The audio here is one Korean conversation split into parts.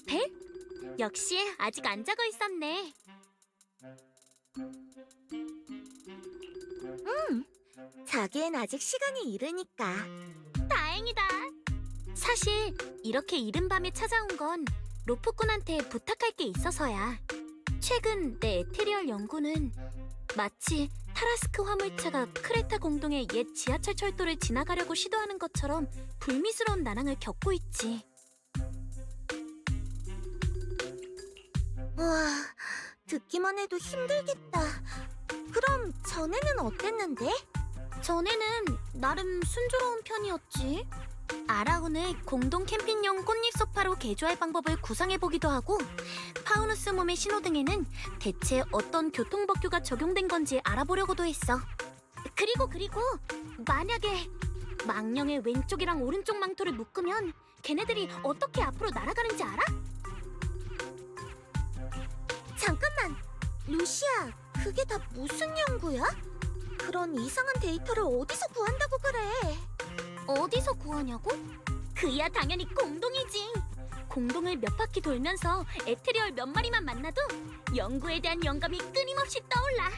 벨? 역시 아직 안 자고 있었네. 자기엔 아직 시간이 이르니까. 다행이다. 사실 이렇게 이른 밤에 찾아온 건 로프꾼한테 부탁할 게 있어서야. 최근 내 에테리얼 연구는 마치 타라스크 화물차가 크레타 공동의 옛 지하철 철도를 지나가려고 시도하는 것처럼 불미스러운 난항을 겪고 있지. 와, 듣기만 해도 힘들겠다. 그럼 전에는 어땠는데? 전에는 나름 순조로운 편이었지. 아라운을 공동 캠핑용 꽃잎 소파로 개조할 방법을 구상해보기도 하고, 파우누스 몸의 신호등에는 대체 어떤 교통법규가 적용된 건지 알아보려고도 했어. 그리고 만약에 망령의 왼쪽이랑 오른쪽 망토를 묶으면 걔네들이 어떻게 앞으로 날아가는지 알아? 잠깐만, 루시아, 그게 다 무슨 연구야? 그런 이상한 데이터를 어디서 구한다고 그래? 어디서 구하냐고? 그야 당연히 공동이지. 공동을 몇 바퀴 돌면서 에테리얼 몇 마리만 만나도 연구에 대한 영감이 끊임없이 떠올라.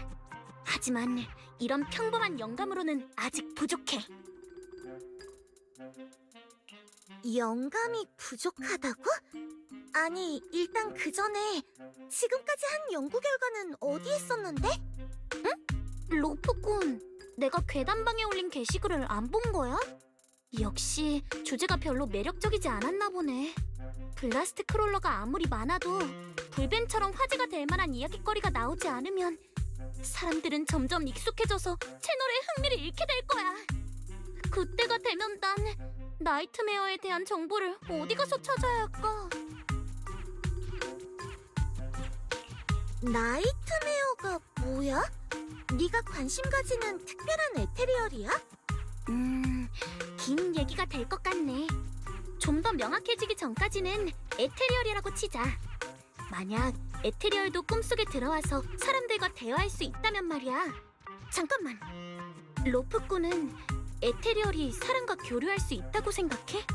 하지만 이런 평범한 영감으로는 아직 부족해. 영감이 부족하다고? 아니, 일단 그 전에 지금까지 한 연구 결과는 어디에 있었는데? 로프꾼, 내가 괴담방에 올린 게시글을 안 본 거야? 역시 주제가 별로 매력적이지 않았나 보네. 블라스트 크롤러가 아무리 많아도 불벤처럼 화제가 될 만한 이야깃거리가 나오지 않으면 사람들은 점점 익숙해져서 채널의 흥미를 잃게 될 거야. 그때가 되면 난 나이트메어에 대한 정보를 어디 가서 찾아야 할까? 나이트메어가 뭐야? 네가 관심 가지는 특별한 에테리얼이야? 긴 얘기가 될 것 같네. 좀 더 명확해지기 전까지는 에테리얼이라고 치자. 만약 에테리얼도 꿈속에 들어와서 사람들과 대화할 수 있다면 말이야. 잠깐만. 로프꾼은 에테리얼이 사람과 교류할 수 있다고 생각해?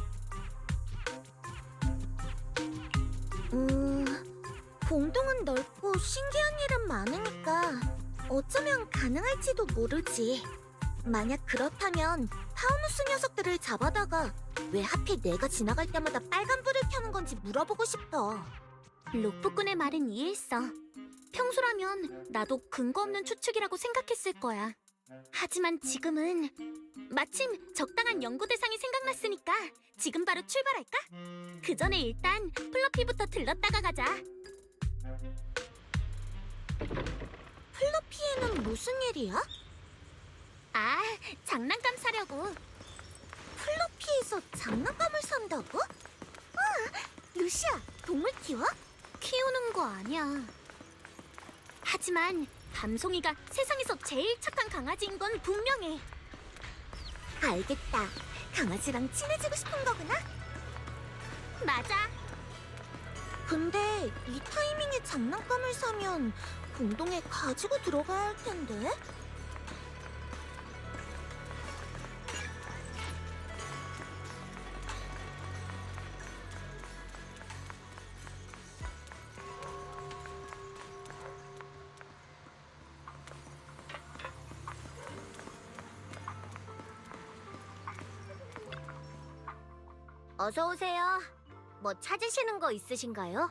공동은 넓고 신기한 일은 많으니까 어쩌면 가능할지도 모르지. 만약 그렇다면 파우누스 녀석들을 잡아다가 왜 하필 내가 지나갈 때마다 빨간불을 켜는 건지 물어보고 싶어. 로프꾼의 말은 이해했어. 평소라면 나도 근거 없는 추측이라고 생각했을 거야. 하지만 지금은 마침 적당한 연구 대상이 생각났으니까 지금 바로 출발할까? 그 전에 일단 플러피부터 들렀다가 가자. 플로피에는 무슨 일이야? 아, 장난감 사려고. 플로피에서 장난감을 산다고? 루시아, 동물 키워? 키우는 거 아니야. 하지만 밤송이가 세상에서 제일 착한 강아지인 건 분명해. 알겠다. 강아지랑 친해지고 싶은 거구나? 맞아. 근데 이 타이밍에 장난감을 사면 공동에 가지고 들어가야 할 텐데? 어서 오세요. 뭐 찾으시는 거 있으신가요?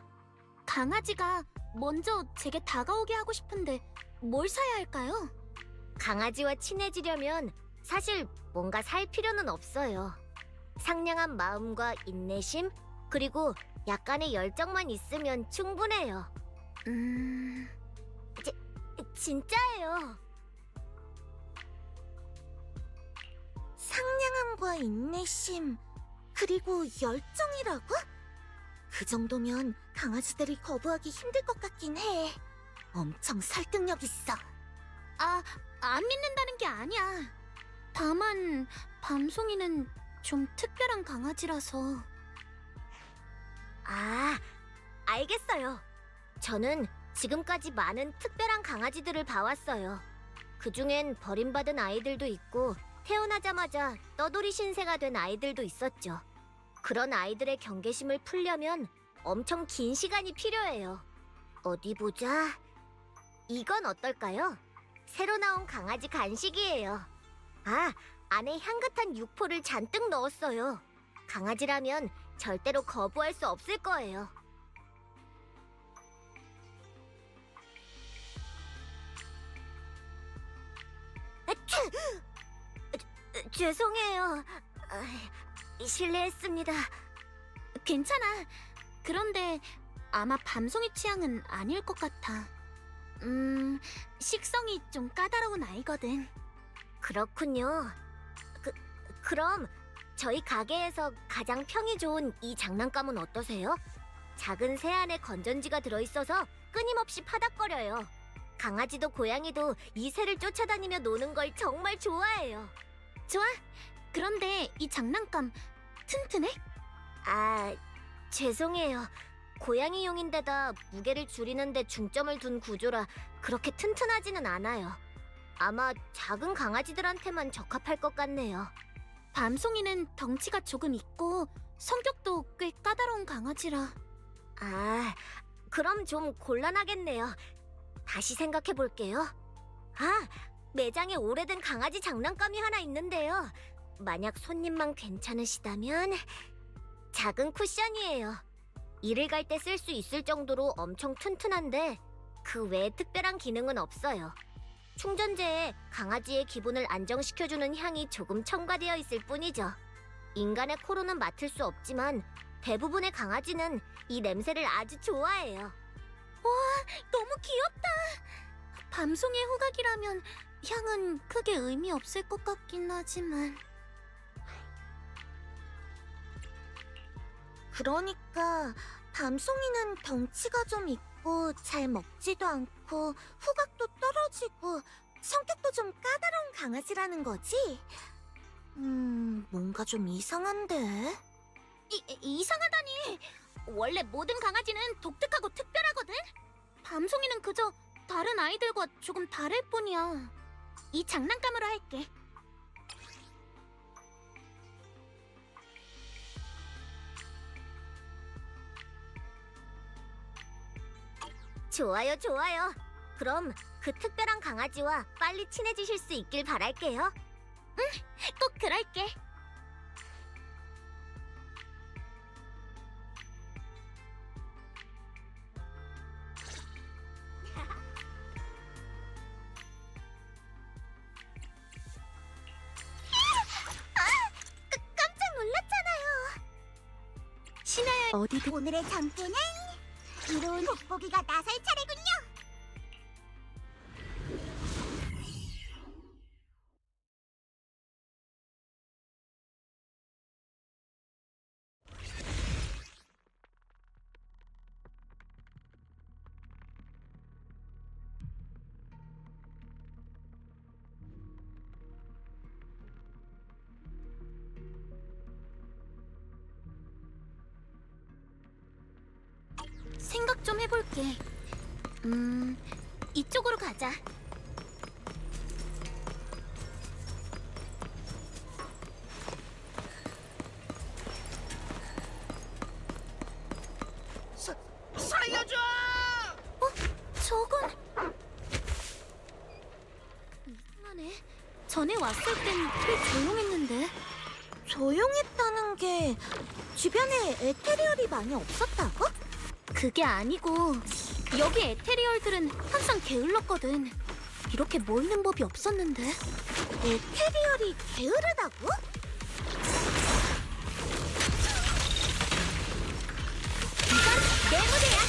강아지가 먼저 제게 다가오게 하고 싶은데 뭘 사야 할까요? 강아지와 친해지려면 사실 뭔가 살 필요는 없어요. 상냥한 마음과 인내심, 그리고 약간의 열정만 있으면 충분해요. 진짜예요. 상냥함과 인내심, 그리고 열정이라고? 그 정도면 강아지들이 거부하기 힘들 것 같긴 해. 엄청 설득력 있어. 아, 안 믿는다는 게 아니야. 다만 밤송이는 좀 특별한 강아지라서. 아, 알겠어요. 저는 지금까지 많은 특별한 강아지들을 봐왔어요. 그중엔 버림받은 아이들도 있고 태어나자마자 떠돌이 신세가 된 아이들도 있었죠. 그런 아이들의 경계심을 풀려면 엄청 긴 시간이 필요해요. 어디 보자. 이건 어떨까요? 새로 나온 강아지 간식이에요. 아, 안에 향긋한 육포를 잔뜩 넣었어요. 강아지라면 절대로 거부할 수 없을 거예요. 아차! 죄송해요. 실례했습니다. 괜찮아. 그런데 아마 밤송이 취향은 아닐 것 같아. 식성이 좀 까다로운 아이거든. 그렇군요. 그럼 저희 가게에서 가장 평이 좋은 이 장난감은 어떠세요? 작은 새 안에 건전지가 들어있어서 끊임없이 파닥거려요. 강아지도 고양이도 이 새를 쫓아다니며 노는 걸 정말 좋아해요. 좋아. 그런데 이 장난감 튼튼해? 아, 죄송해요. 고양이용인데다 무게를 줄이는데 중점을 둔 구조라 그렇게 튼튼하지는 않아요. 아마 작은 강아지들한테만 적합할 것 같네요. 밤송이는 덩치가 조금 있고 성격도 꽤 까다로운 강아지라. 아, 그럼 좀 곤란하겠네요. 다시 생각해 볼게요. 아, 매장에 오래된 강아지 장난감이 하나 있는데요. 만약 손님만 괜찮으시다면 작은 쿠션이에요. 일을 갈 때 쓸 수 있을 정도로 엄청 튼튼한데 그 외에 특별한 기능은 없어요. 충전재에 강아지의 기분을 안정시켜주는 향이 조금 첨가되어 있을 뿐이죠. 인간의 코로는 맡을 수 없지만 대부분의 강아지는 이 냄새를 아주 좋아해요. 너무 귀엽다. 밤송이의 후각이라면 향은 크게 의미 없을 것 같긴 하지만. 그러니까 밤송이는 덩치가 좀 있고 잘 먹지도 않고 후각도 떨어지고 성격도 좀 까다로운 강아지라는 거지? 뭔가 좀 이상한데? 이상하다니. 원래 모든 강아지는 독특하고 특별하거든. 밤송이는 그저 다른 아이들과 조금 다를 뿐이야. 이 장난감으로 할게. 좋아요, 좋아요. 그럼 그 특별한 강아지와 빨리 친해지실 수 있길 바랄게요. 꼭 그럴게. 깜짝 놀랐잖아요. 신하야 어디든 오늘의 장소는 이로운 돋보기가 나설 차례군요. 생각 좀 해볼게. 이쪽으로 가자. 살려줘! 저건 이상하네. 전에 왔을 땐 꽤 조용했는데. 조용했다는 게 주변에 에테리얼이 많이 없었다고? 그게 아니고 여기 에테리얼들은 항상 게을렀거든. 이렇게 모이는 법이 없었는데. 에테리얼이 게으르다고? 내 무대야.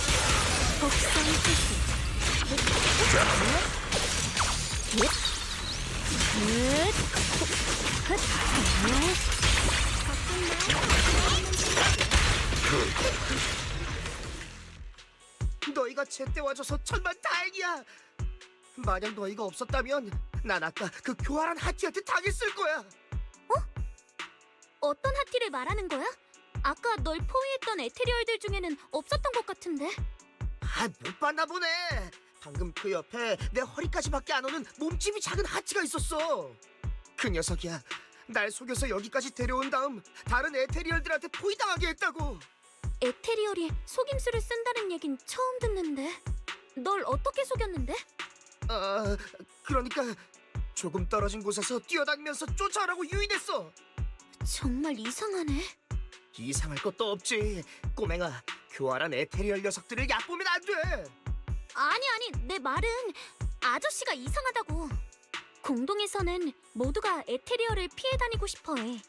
복선 패스. 너희가 제때 와줘서 천만 다행이야. 만약 너희가 없었다면 난 아까 그 교활한 하티한테 당했을 거야. 어떤 하티를 말하는 거야? 아까 널 포위했던 에테리얼들 중에는 없었던 것 같은데. 못 봤나 보네. 방금 그 옆에 내 허리까지밖에 안 오는 몸집이 작은 하티가 있었어. 그 녀석이야. 날 속여서 여기까지 데려온 다음 다른 에테리얼들한테 포위당하게 했다고. 에테리얼이 속임수를 쓴다는 얘긴 처음 듣는데. 널 어떻게 속였는데? 아, 그러니까 조금 떨어진 곳에서 뛰어다니면서 쫓아오라고 유인했어. 정말 이상하네. 이상할 것도 없지. 꼬맹아, 교활한 에테리얼 녀석들을 얕보면 안 돼. 아니, 내 말은 아저씨가 이상하다고. 공동에서는 모두가 에테리얼을 피해 다니고 싶어해.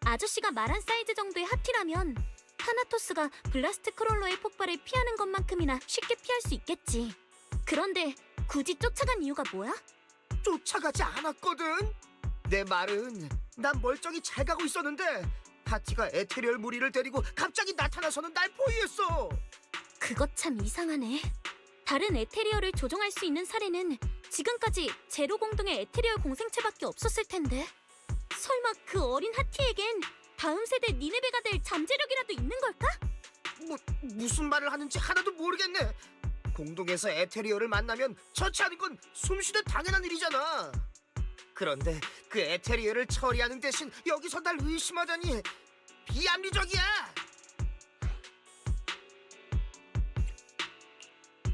아저씨가 말한 사이즈 정도의 하티라면 타나토스가 블라스트 크롤러의 폭발을 피하는 것만큼이나 쉽게 피할 수 있겠지. 그런데 굳이 쫓아간 이유가 뭐야? 쫓아가지 않았거든. 내 말은 난 멀쩡히 잘 가고 있었는데 하티가 에테리얼 무리를 데리고 갑자기 나타나서는 날 포위했어. 그것 참 이상하네. 다른 에테리얼을 조종할 수 있는 사례는 지금까지 제로 공동의 에테리얼 공생체밖에 없었을 텐데. 설마 그 어린 하티에겐 다음 세대 니네베가 될 잠재력이라도 있는 걸까? 무슨 말을 하는지 하나도 모르겠네. 공동에서 에테리얼을 만나면 처치하는 건 숨쉬듯 당연한 일이잖아. 그런데 그 에테리얼을 처리하는 대신 여기서 날 의심하다니 비합리적이야.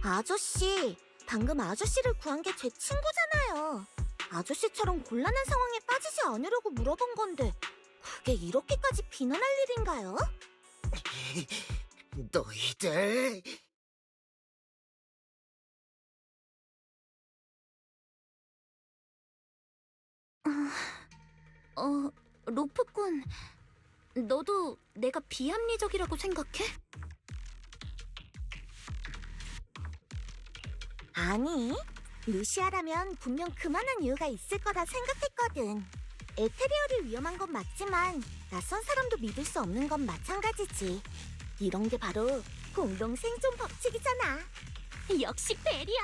아저씨, 방금 아저씨를 구한 게 제 친구잖아요. 아저씨처럼 곤란한 상황에 빠지지 않으려고 물어본 건데 그게 이렇게까지 비난할 일인가요? 너희들. 로프꾼, 너도 내가 비합리적이라고 생각해? 아니, 루시아라면 분명 그만한 이유가 있을 거라 생각했거든. 에테리얼이 위험한 건 맞지만 낯선 사람도 믿을 수 없는 건 마찬가지지. 이런 게 바로 공동 생존 법칙이잖아. 역시 베리야.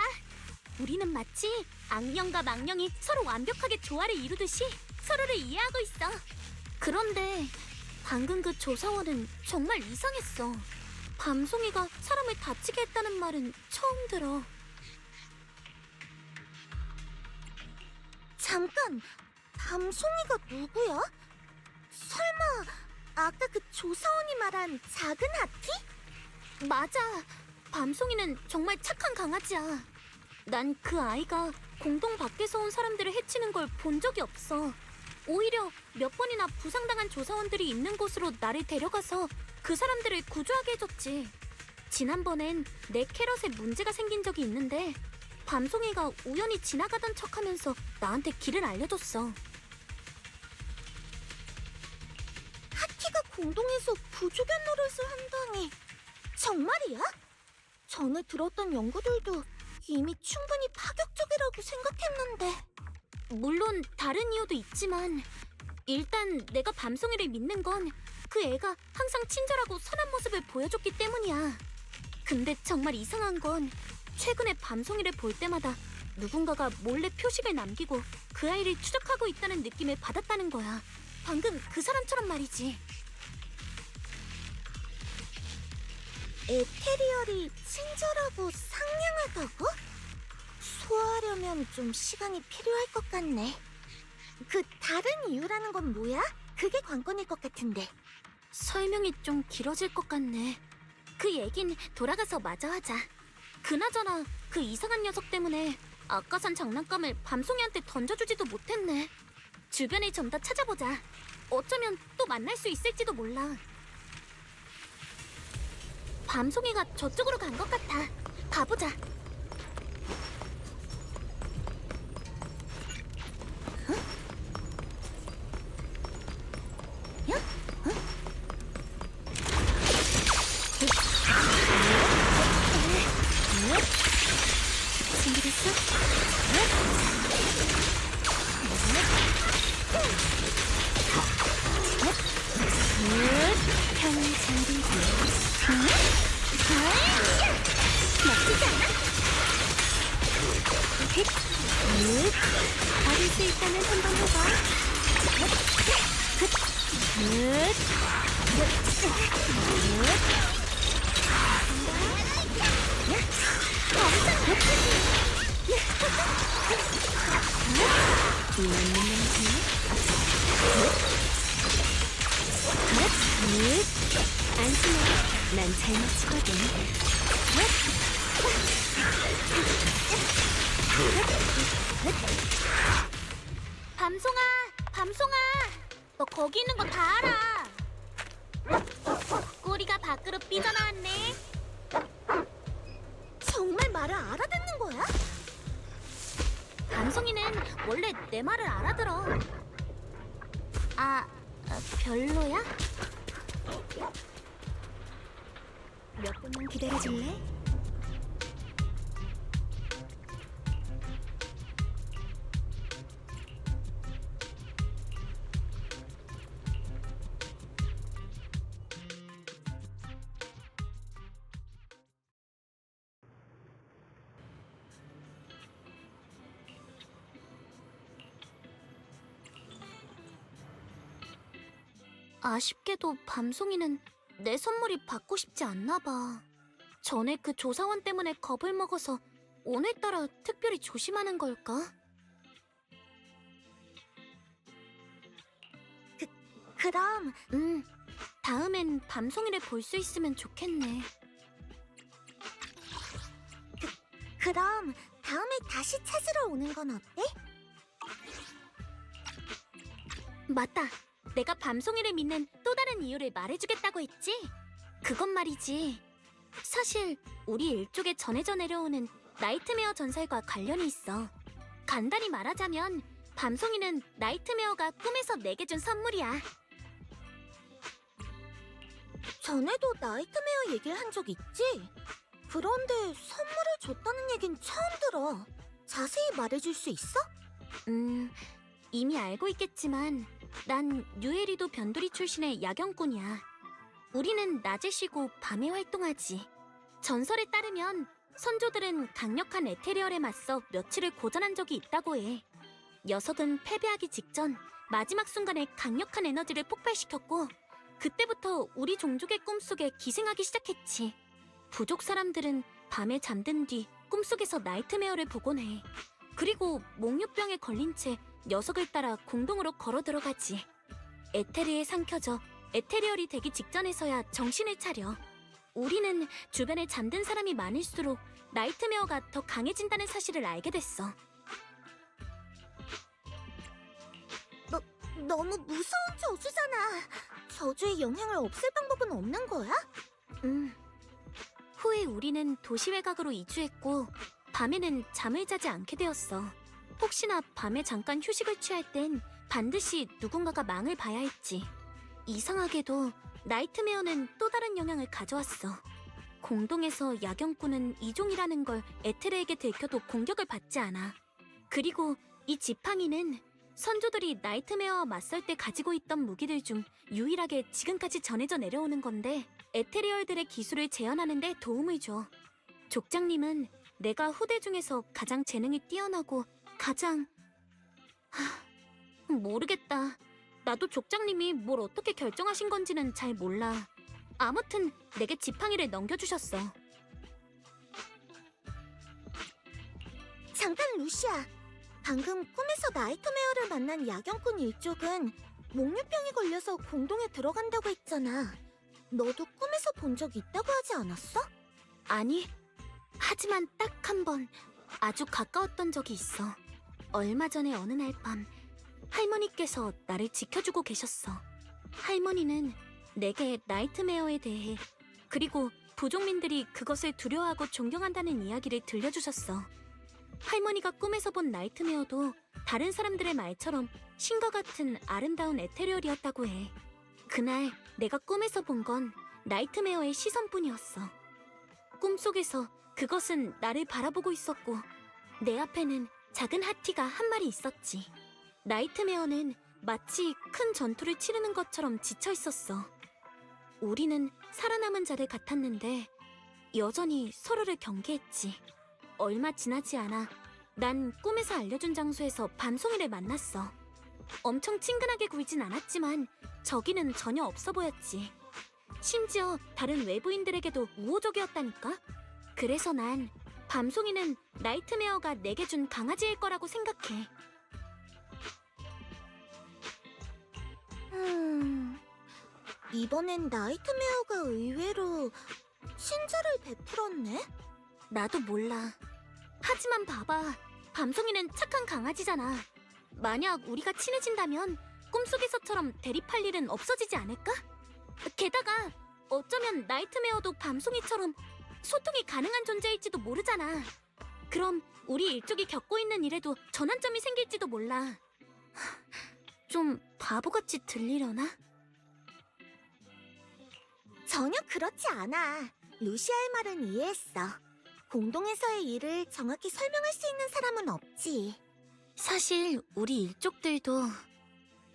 우리는 마치 악령과 망령이 서로 완벽하게 조화를 이루듯이 서로를 이해하고 있어. 그런데 방금 그 조사원은 정말 이상했어. 밤송이가 사람을 다치게 했다는 말은 처음 들어. 잠깐, 밤송이가 누구야? 설마 아까 그 조사원이 말한 작은 하티? 맞아. 밤송이는 정말 착한 강아지야. 난 그 아이가 공동 밖에서 온 사람들을 해치는 걸 본 적이 없어. 오히려 몇 번이나 부상당한 조사원들이 있는 곳으로 나를 데려가서 그 사람들을 구조하게 해줬지. 지난번엔 내 캐럿에 문제가 생긴 적이 있는데 밤송이가 우연히 지나가던 척하면서 나한테 길을 알려줬어. 하티가 공동에서 부조견 노릇을 한다니 정말이야? 전에 들었던 연구들도 이미 충분히 파격적이라고 생각했는데. 물론 다른 이유도 있지만 일단 내가 밤송이를 믿는 건 그 애가 항상 친절하고 선한 모습을 보여줬기 때문이야. 근데 정말 이상한 건 최근에 밤송이를 볼 때마다 누군가가 몰래 표식을 남기고 그 아이를 추적하고 있다는 느낌을 받았다는 거야. 방금 그 사람처럼 말이지. 에테리얼이 친절하고 상냥하다고? 소화하려면 좀 시간이 필요할 것 같네. 그 다른 이유라는 건 뭐야? 그게 관건일 것 같은데. 설명이 좀 길어질 것 같네. 그 얘긴 돌아가서 마저 하자. 그나저나 그 이상한 녀석 때문에 아까 산 장난감을 밤송이한테 던져주지도 못했네. 주변을 좀 더 찾아보자. 어쩌면 또 만날 수 있을지도 몰라. 밤송이가 저쪽으로 간 것 같아. 가보자. 준비됐어? 편장비 멋지지 않아? 어릴 수 있다면 한번 해봐. 엄청 멋지지? 안심해. 난 잘 맞추거든. 밤송아, 밤송아, 너 거기 있는 거 다 알아. 꼬리가 밖으로 삐져나왔네. 정말 말을 알아듣는 거야? 밤송이는 원래 내 말을 알아들어. 별로야? 몇 분만 기다려줄래? 아쉽게도 밤송이는 내 선물이 받고 싶지 않나 봐. 전에 그 조사원 때문에 겁을 먹어서 오늘따라 특별히 조심하는 걸까? 그럼 다음엔 밤송이를 볼 수 있으면 좋겠네. 그럼 다음에 다시 찾으러 오는 건 어때? 맞다. 내가 밤송이를 믿는 또 다른 이유를 말해주겠다고 했지? 그건 말이지. 사실 우리 일족에 전해져 내려오는 나이트메어 전설과 관련이 있어. 간단히 말하자면 밤송이는 나이트메어가 꿈에서 내게 준 선물이야. 전에도 나이트메어 얘기를 한 적 있지? 그런데 선물을 줬다는 얘긴 처음 들어. 자세히 말해줄 수 있어? 이미 알고 있겠지만 난 뉴에리도 변두리 출신의 야경꾼이야. 우리는 낮에 쉬고 밤에 활동하지. 전설에 따르면 선조들은 강력한 에테리얼에 맞서 며칠을 고전한 적이 있다고 해. 녀석은 패배하기 직전 마지막 순간에 강력한 에너지를 폭발시켰고 그때부터 우리 종족의 꿈속에 기생하기 시작했지. 부족 사람들은 밤에 잠든 뒤 꿈속에서 나이트메어를 보곤 해. 그리고 몽유병에 걸린 채 녀석을 따라 공동으로 걸어 들어가지. 에테리에 삼켜져 에테리얼이 되기 직전에서야 정신을 차려. 우리는 주변에 잠든 사람이 많을수록 나이트메어가 더 강해진다는 사실을 알게 됐어. 너무 무서운 저주잖아. 저주의 영향을 없앨 방법은 없는 거야? 후에 우리는 도시 외곽으로 이주했고 밤에는 잠을 자지 않게 되었어. 혹시나 밤에 잠깐 휴식을 취할 땐 반드시 누군가가 망을 봐야 했지. 이상하게도 나이트메어는 또 다른 영향을 가져왔어. 공동에서 야경꾼은 이종이라는 걸 에테르에게 들켜도 공격을 받지 않아. 그리고 이 지팡이는 선조들이 나이트메어와 맞설 때 가지고 있던 무기들 중 유일하게 지금까지 전해져 내려오는 건데 에테리얼들의 기술을 재현하는 데 도움을 줘. 족장님은 내가 후대 중에서 가장 재능이 뛰어나고 가장... 모르겠다. 나도 족장님이 뭘 어떻게 결정하신 건지는 잘 몰라. 아무튼 내게 지팡이를 넘겨주셨어. 잠깐 루시아. 방금 꿈에서 나이트메어를 만난 야경꾼 일족은 몽유병에 걸려서 공동에 들어간다고 했잖아. 너도 꿈에서 본 적 있다고 하지 않았어? 아니, 하지만 딱 한 번 아주 가까웠던 적이 있어. 얼마 전에 어느 날 밤 할머니께서 나를 지켜주고 계셨어. 할머니는 내게 나이트메어에 대해 그리고 부족민들이 그것을 두려워하고 존경한다는 이야기를 들려주셨어. 할머니가 꿈에서 본 나이트메어도 다른 사람들의 말처럼 신과 같은 아름다운 에테리얼이었다고 해. 그날 내가 꿈에서 본 건 나이트메어의 시선뿐이었어. 꿈속에서 그것은 나를 바라보고 있었고 내 앞에는 작은 하티가 한 마리 있었지. 나이트메어는 마치 큰 전투를 치르는 것처럼 지쳐 있었어. 우리는 살아남은 자들 같았는데 여전히 서로를 경계했지. 얼마 지나지 않아 난 꿈에서 알려준 장소에서 밤송이를 만났어. 엄청 친근하게 굴진 않았지만 저기는 전혀 없어 보였지. 심지어 다른 외부인들에게도 우호적이었다니까? 그래서 난 밤송이는 나이트메어가 내게 준 강아지일 거라고 생각해. 이번엔 나이트메어가 의외로 친절을 베풀었네? 나도 몰라. 하지만 봐봐. 밤송이는 착한 강아지잖아. 만약 우리가 친해진다면 꿈속에서처럼 대립할 일은 없어지지 않을까? 게다가 어쩌면 나이트메어도 밤송이처럼 소통이 가능한 존재일지도 모르잖아. 그럼 우리 일족이 겪고 있는 일에도 전환점이 생길지도 몰라. 좀 바보같이 들리려나? 전혀 그렇지 않아. 루시아의 말은 이해했어. 공동에서의 일을 정확히 설명할 수 있는 사람은 없지. 사실 우리 일족들도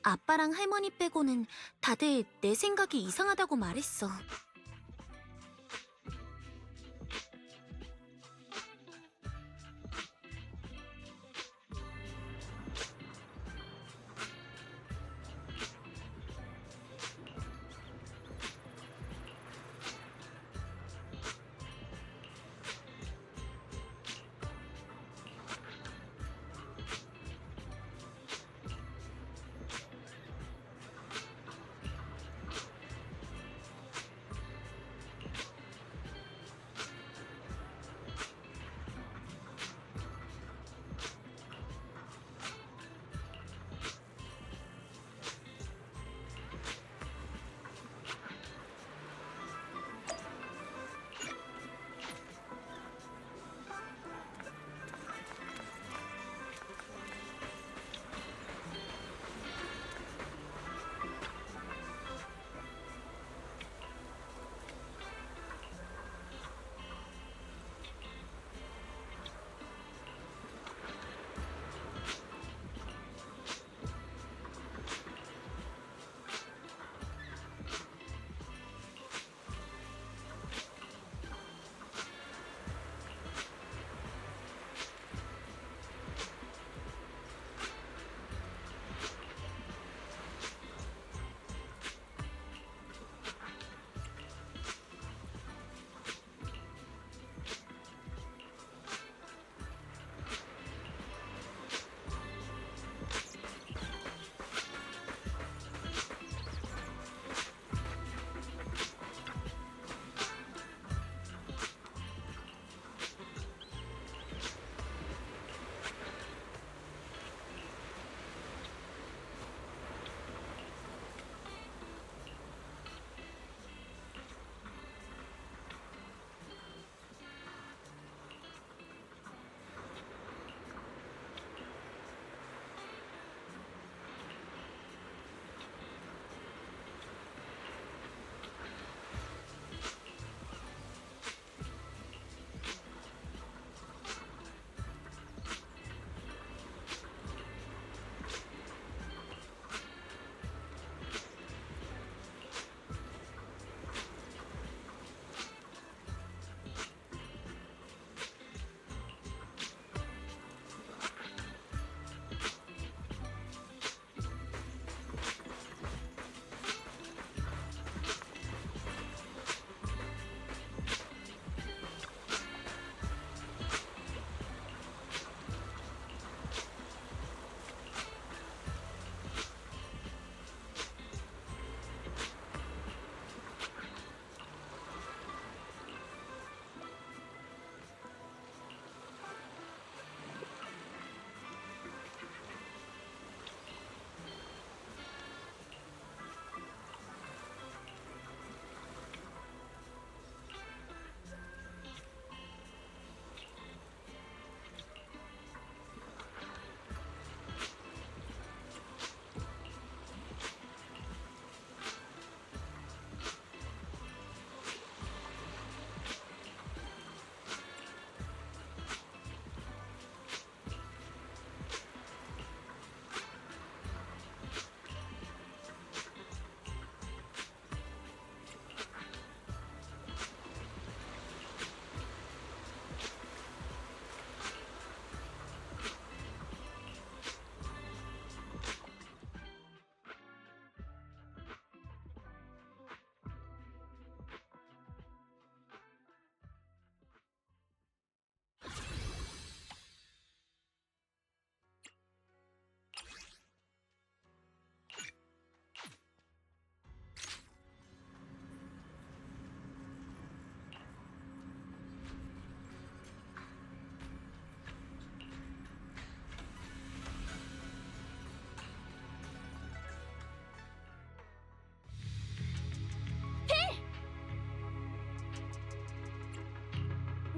아빠랑 할머니 빼고는 다들 내 생각이 이상하다고 말했어.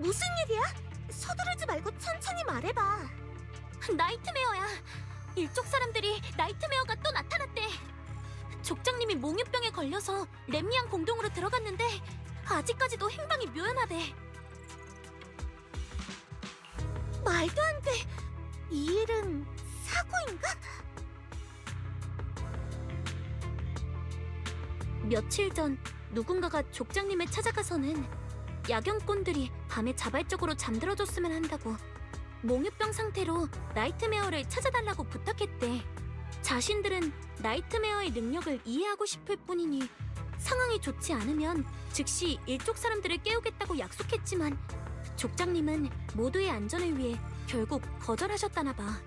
무슨 일이야? 서두르지 말고 천천히 말해봐. 나이트메어야. 일족 사람들이 나이트메어가 또 나타났대. 족장님이 몽유병에 걸려서 렘미안 공동으로 들어갔는데 아직까지도 행방이 묘연하대. 말도 안 돼. 이 일은 사고인가? 며칠 전 누군가가 족장님을 찾아가서는 야경꾼들이 밤에 자발적으로 잠들어줬으면 한다고 몽유병 상태로 나이트메어를 찾아달라고 부탁했대. 자신들은 나이트메어의 능력을 이해하고 싶을 뿐이니 상황이 좋지 않으면 즉시 일족 사람들을 깨우겠다고 약속했지만 족장님은 모두의 안전을 위해 결국 거절하셨다나 봐.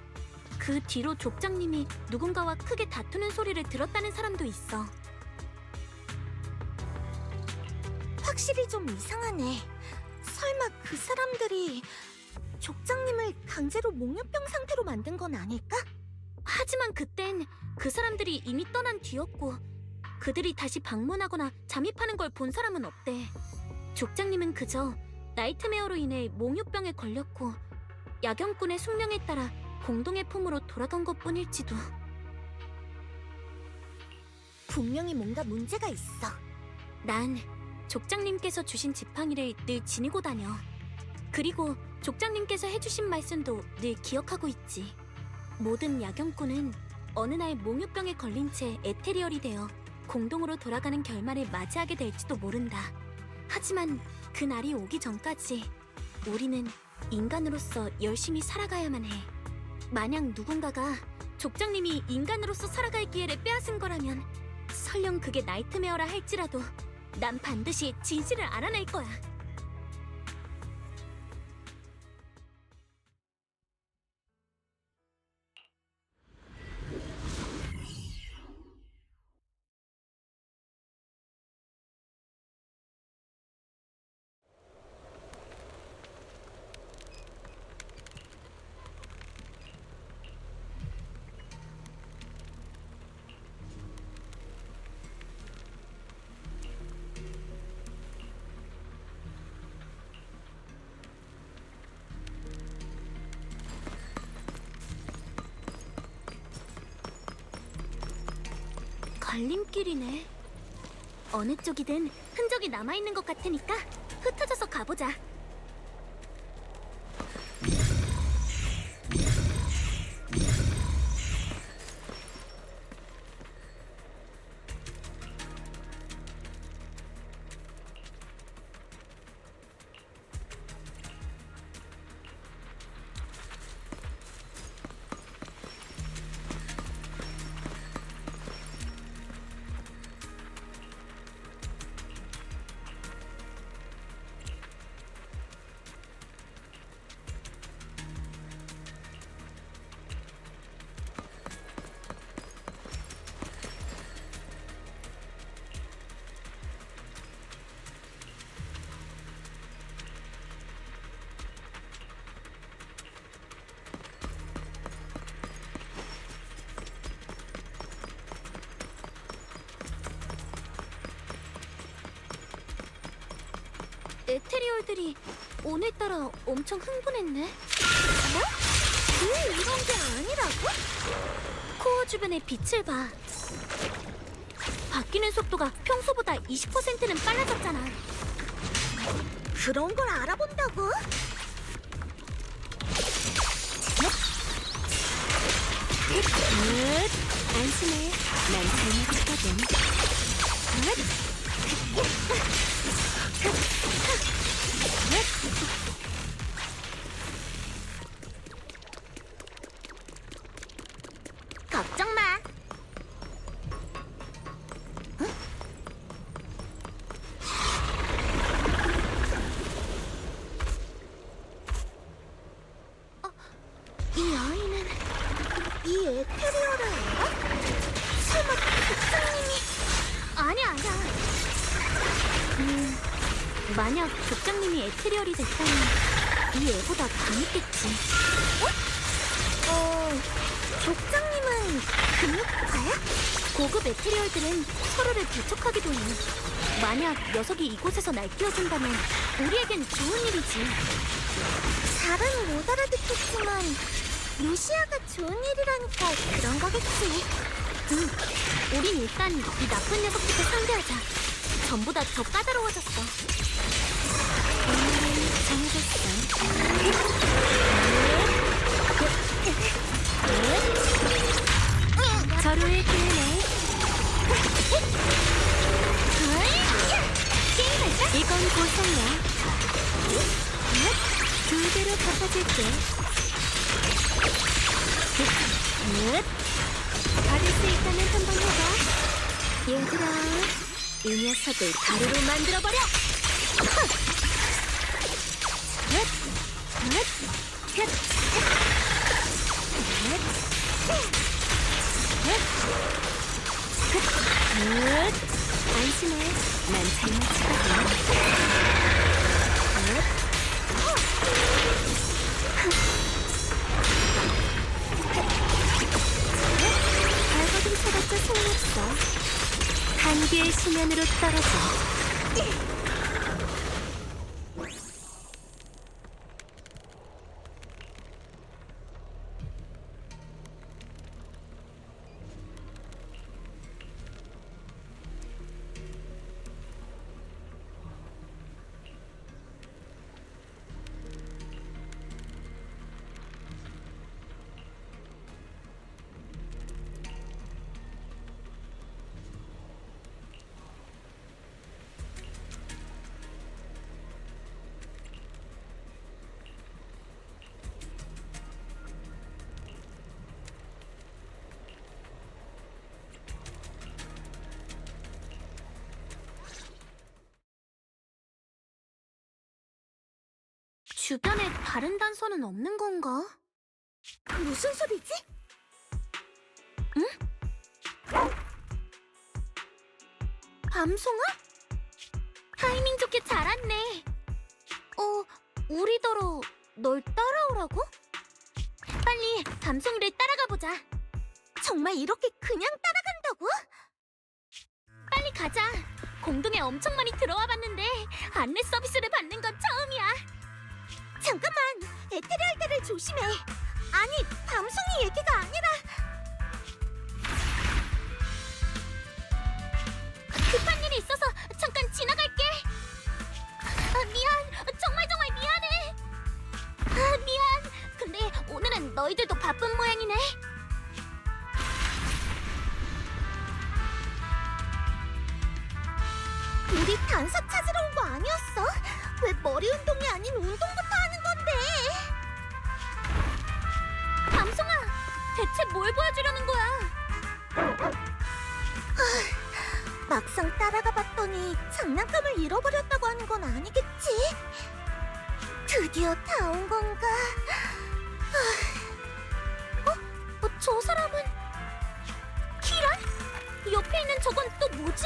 그 뒤로 족장님이 누군가와 크게 다투는 소리를 들었다는 사람도 있어. 확실히 좀 이상하네. 설마 그 사람들이 족장님을 강제로 몽유병 상태로 만든 건 아닐까? 하지만 그땐 그 사람들이 이미 떠난 뒤였고 그들이 다시 방문하거나 잠입하는 걸 본 사람은 없대. 족장님은 그저 나이트메어로 인해 몽유병에 걸렸고 야경꾼의 숙명에 따라 공동의 품으로 돌아간 것뿐일지도. 분명히 뭔가 문제가 있어. 난 족장님께서 주신 지팡이를 늘 지니고 다녀. 그리고 족장님께서 해주신 말씀도 늘 기억하고 있지. 모든 야경꾼은 어느 날 몽유병에 걸린 채 에테리얼이 되어 공동으로 돌아가는 결말을 맞이하게 될지도 모른다. 하지만 그 날이 오기 전까지 우리는 인간으로서 열심히 살아가야만 해. 만약 누군가가 족장님이 인간으로서 살아갈 기회를 빼앗은 거라면 설령 그게 나이트메어라 할지라도 난 반드시 진실을 알아낼 거야. 갈림길이네. 어느 쪽이든 흔적이 남아있는 것 같으니까 흩어져서 가보자. 에테리얼들이 오늘따라 엄청 흥분했네. 뭐? 이런 게 아니라고? 코어 주변의 빛을 봐. 바뀌는 속도가 평소보다 20%는 빨라졌잖아. 그런 걸 알아본다고? 안심해. 난 잘못했거든. 걱정 마. 이 아이는 이 에테리얼을 알아? 설마 족장님이... 아니야. 만약 족장님이 에테리얼이 됐다면 이 애보다 강했겠지. 족장님은 금육파야? 고급 에테리얼들은 서로를 배척하기도 해. 만약 녀석이 이곳에서 날 끼워준다면 우리에겐 좋은 일이지. 잘은 못 알아듣겠지만 루시아가 좋은 일이라니까 그런 거겠지. 응. 우린 일단 이 나쁜 녀석부터 상대하자. 전보다 더 까다로워졌어. 저를 기르네. 이건 고성이야. 두 배로 갚아줄게. 받을 수 있다면 한번 해봐. 얘들아, 이 녀석을 가루로 만들어버려! 안심해, 난 장난치거든. 발버둥 쳐봤자 소용없어. 한계의 수면으로 떨어져. 주변에 다른 단서는 없는 건가? 무슨 소리지? 밤송아? 타이밍 좋게 잘 왔네. 우리더러 널 따라오라고? 빨리 밤송이를 따라가 보자. 정말 이렇게 그냥 따라간다고? 빨리 가자. 공동에 엄청 많이 들어와 봤는데 안내 서비스를 받는 건 처음이야. 잠깐만, 에테리얼들을 조심해. 아니, 밤송이 얘기가 아니라. 급한 일이 있어서 잠깐 지나갈게. 미안. 정말 미안해. 미안. 근데 오늘은 너희들도 바쁜 모양이네. 우리 단서 찾으러 온 거 아니었어? 왜 머리 운동이 아닌 운동부터 하는 건데? 밤송아, 대체 뭘 보여주려는 거야? 막상 따라가 봤더니 장난감을 잃어버렸다고 하는 건 아니겠지? 드디어 다 온 건가? 저 사람은 키란? 옆에 있는 저건 또 뭐지?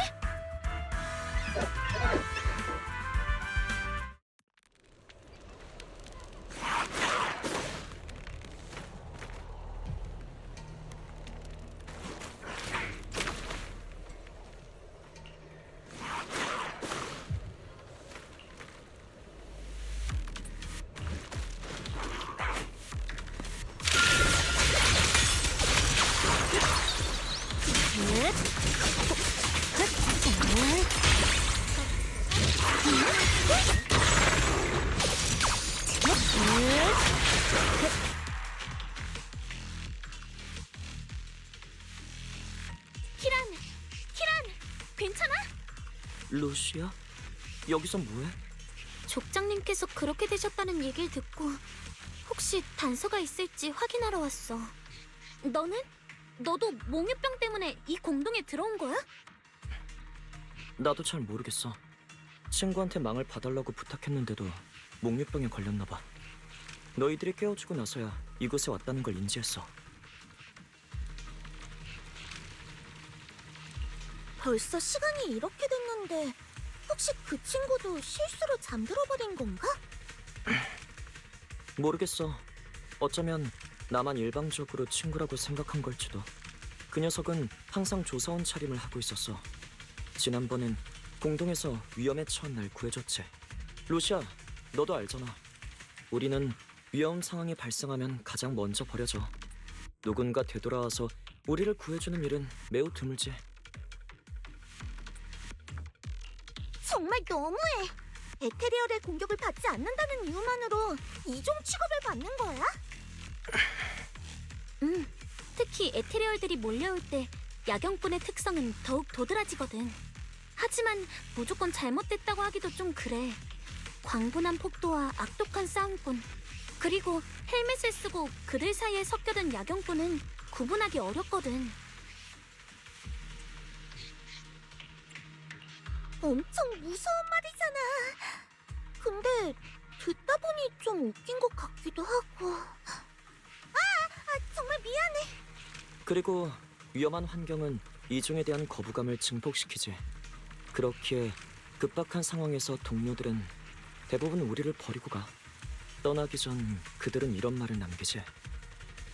키란, 괜찮아? 루시아? 여기서 뭐해? 족장님께서 그렇게 되셨다는 얘기를 듣고 혹시 단서가 있을지 확인하러 왔어. 너는? 너도 몽유병 때문에 이 공동에 들어온 거야? 나도 잘 모르겠어. 친구한테 망을 봐달라고 부탁했는데도 몽유병에 걸렸나 봐. 너희들이 깨워주고 나서야 이곳에 왔다는 걸 인지했어. 벌써 시간이 이렇게 됐는데 혹시 그 친구도 실수로 잠들어버린 건가? 모르겠어. 어쩌면 나만 일방적으로 친구라고 생각한 걸지도. 그 녀석은 항상 조사원 차림을 하고 있었어. 지난번엔 공동에서 위험에 처한 날 구해줬지. 루시아, 너도 알잖아. 우리는 위험 상황이 발생하면 가장 먼저 버려져. 누군가 되돌아와서 우리를 구해주는 일은 매우 드물지. 정말 너무해. 에테리얼의 공격을 받지 않는다는 이유만으로 이종 취급을 받는 거야? 특히 에테리얼들이 몰려올 때 야경꾼의 특성은 더욱 도드라지거든. 하지만 무조건 잘못됐다고 하기도 좀 그래. 광분한 폭도와 악독한 싸움꾼, 그리고 헬멧을 쓰고 그들 사이에 섞여든 야경꾼은 구분하기 어렵거든. 엄청 무서운 말이잖아. 근데 듣다 보니 좀 웃긴 것 같기도 하고. 정말 미안해. 그리고 위험한 환경은 이종에 대한 거부감을 증폭시키지. 그렇기에 급박한 상황에서 동료들은 대부분 우리를 버리고 가. 떠나기 전 그들은 이런 말을 남기지.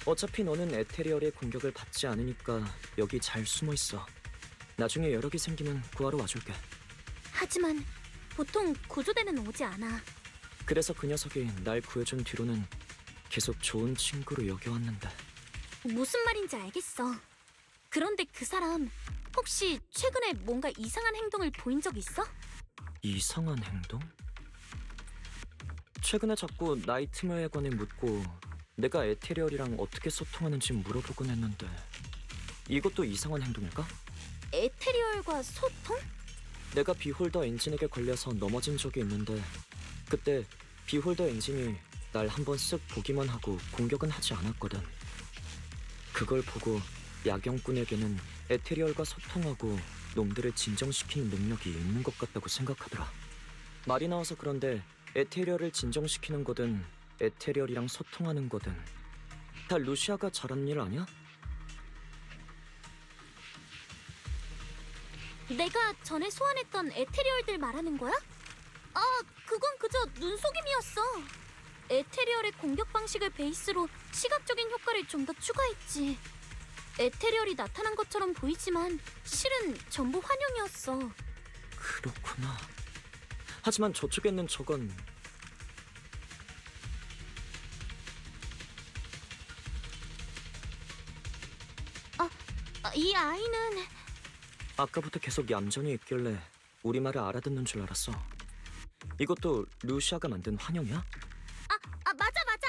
어차피 너는 에테리얼의 공격을 받지 않으니까 여기 잘 숨어 있어. 나중에 여력이 생기면 구하러 와줄게. 하지만 보통 구조대는 오지 않아. 그래서 그 녀석이 날 구해준 뒤로는 계속 좋은 친구로 여겨왔는데. 무슨 말인지 알겠어. 그런데 그 사람 혹시 최근에 뭔가 이상한 행동을 보인 적 있어? 이상한 행동? 최근에 자꾸 나이트메어에 관해 묻고 내가 에테리얼이랑 어떻게 소통하는지 물어보곤 했는데 이것도 이상한 행동일까? 에테리얼과 소통? 내가 비홀더 엔진에게 걸려서 넘어진 적이 있는데 그때 비홀더 엔진이 날 한번 쓱 보기만 하고 공격은 하지 않았거든. 그걸 보고 야경꾼에게는 에테리얼과 소통하고 놈들을 진정시키는 능력이 있는 것 같다고 생각하더라. 말이 나와서 그런데 에테리얼을 진정시키는 거든 에테리얼이랑 소통하는 거든 다 루시아가 잘하는 일 아니야? 내가 전에 소환했던 에테리얼들 말하는 거야? 아, 그건 그저 눈속임이었어. 에테리얼의 공격 방식을 베이스로 시각적인 효과를 좀 더 추가했지. 에테리얼이 나타난 것처럼 보이지만 실은 전부 환영이었어. 그렇구나. 하지만 저쪽에 있는 저건 이 아이는 아까부터 계속 얌전히 있길래 우리말을 알아듣는 줄 알았어. 이것도 루시아가 만든 환영이야? 맞아.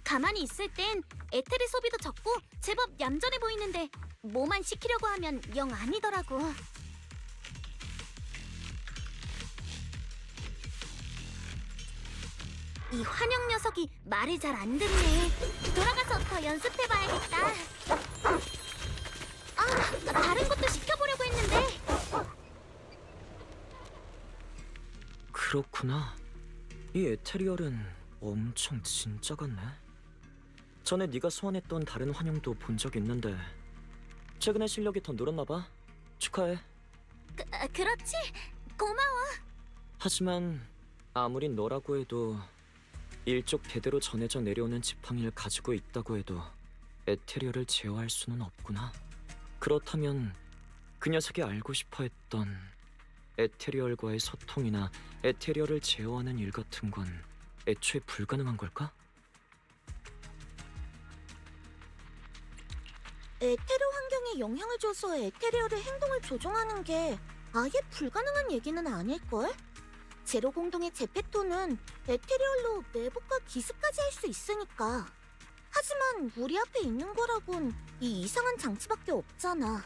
가만히 있을 땐 에테르 소비도 적고 제법 얌전해 보이는데 뭐만 시키려고 하면 영 아니더라고. 이 환영 녀석이 말을 잘 안 듣네. 돌아가서 더 연습해봐야겠다. 다른 것도 시켜보려고 했는데. 그렇구나. 이 에테리얼은 엄청 진짜 같네. 전에 네가 소환했던 다른 환영도 본 적 있는데 최근에 실력이 더 늘었나 봐. 축하해. 그렇지. 고마워. 하지만 아무리 너라고 해도 일족 대대로 전해져 내려오는 지팡이를 가지고 있다고 해도 에테리얼을 제어할 수는 없구나. 그렇다면 그 녀석이 알고 싶어 했던 에테리얼과의 소통이나 에테리얼을 제어하는 일 같은 건 애초에 불가능한 걸까? 에테르 환경에 영향을 줘서 에테리얼의 행동을 조종하는 게 아예 불가능한 얘기는 아닐걸? 제로 공동의 제페토는 에테리얼로 매복과 기습까지 할 수 있으니까. 하지만 우리 앞에 있는 거라곤 이 이상한 장치밖에 없잖아.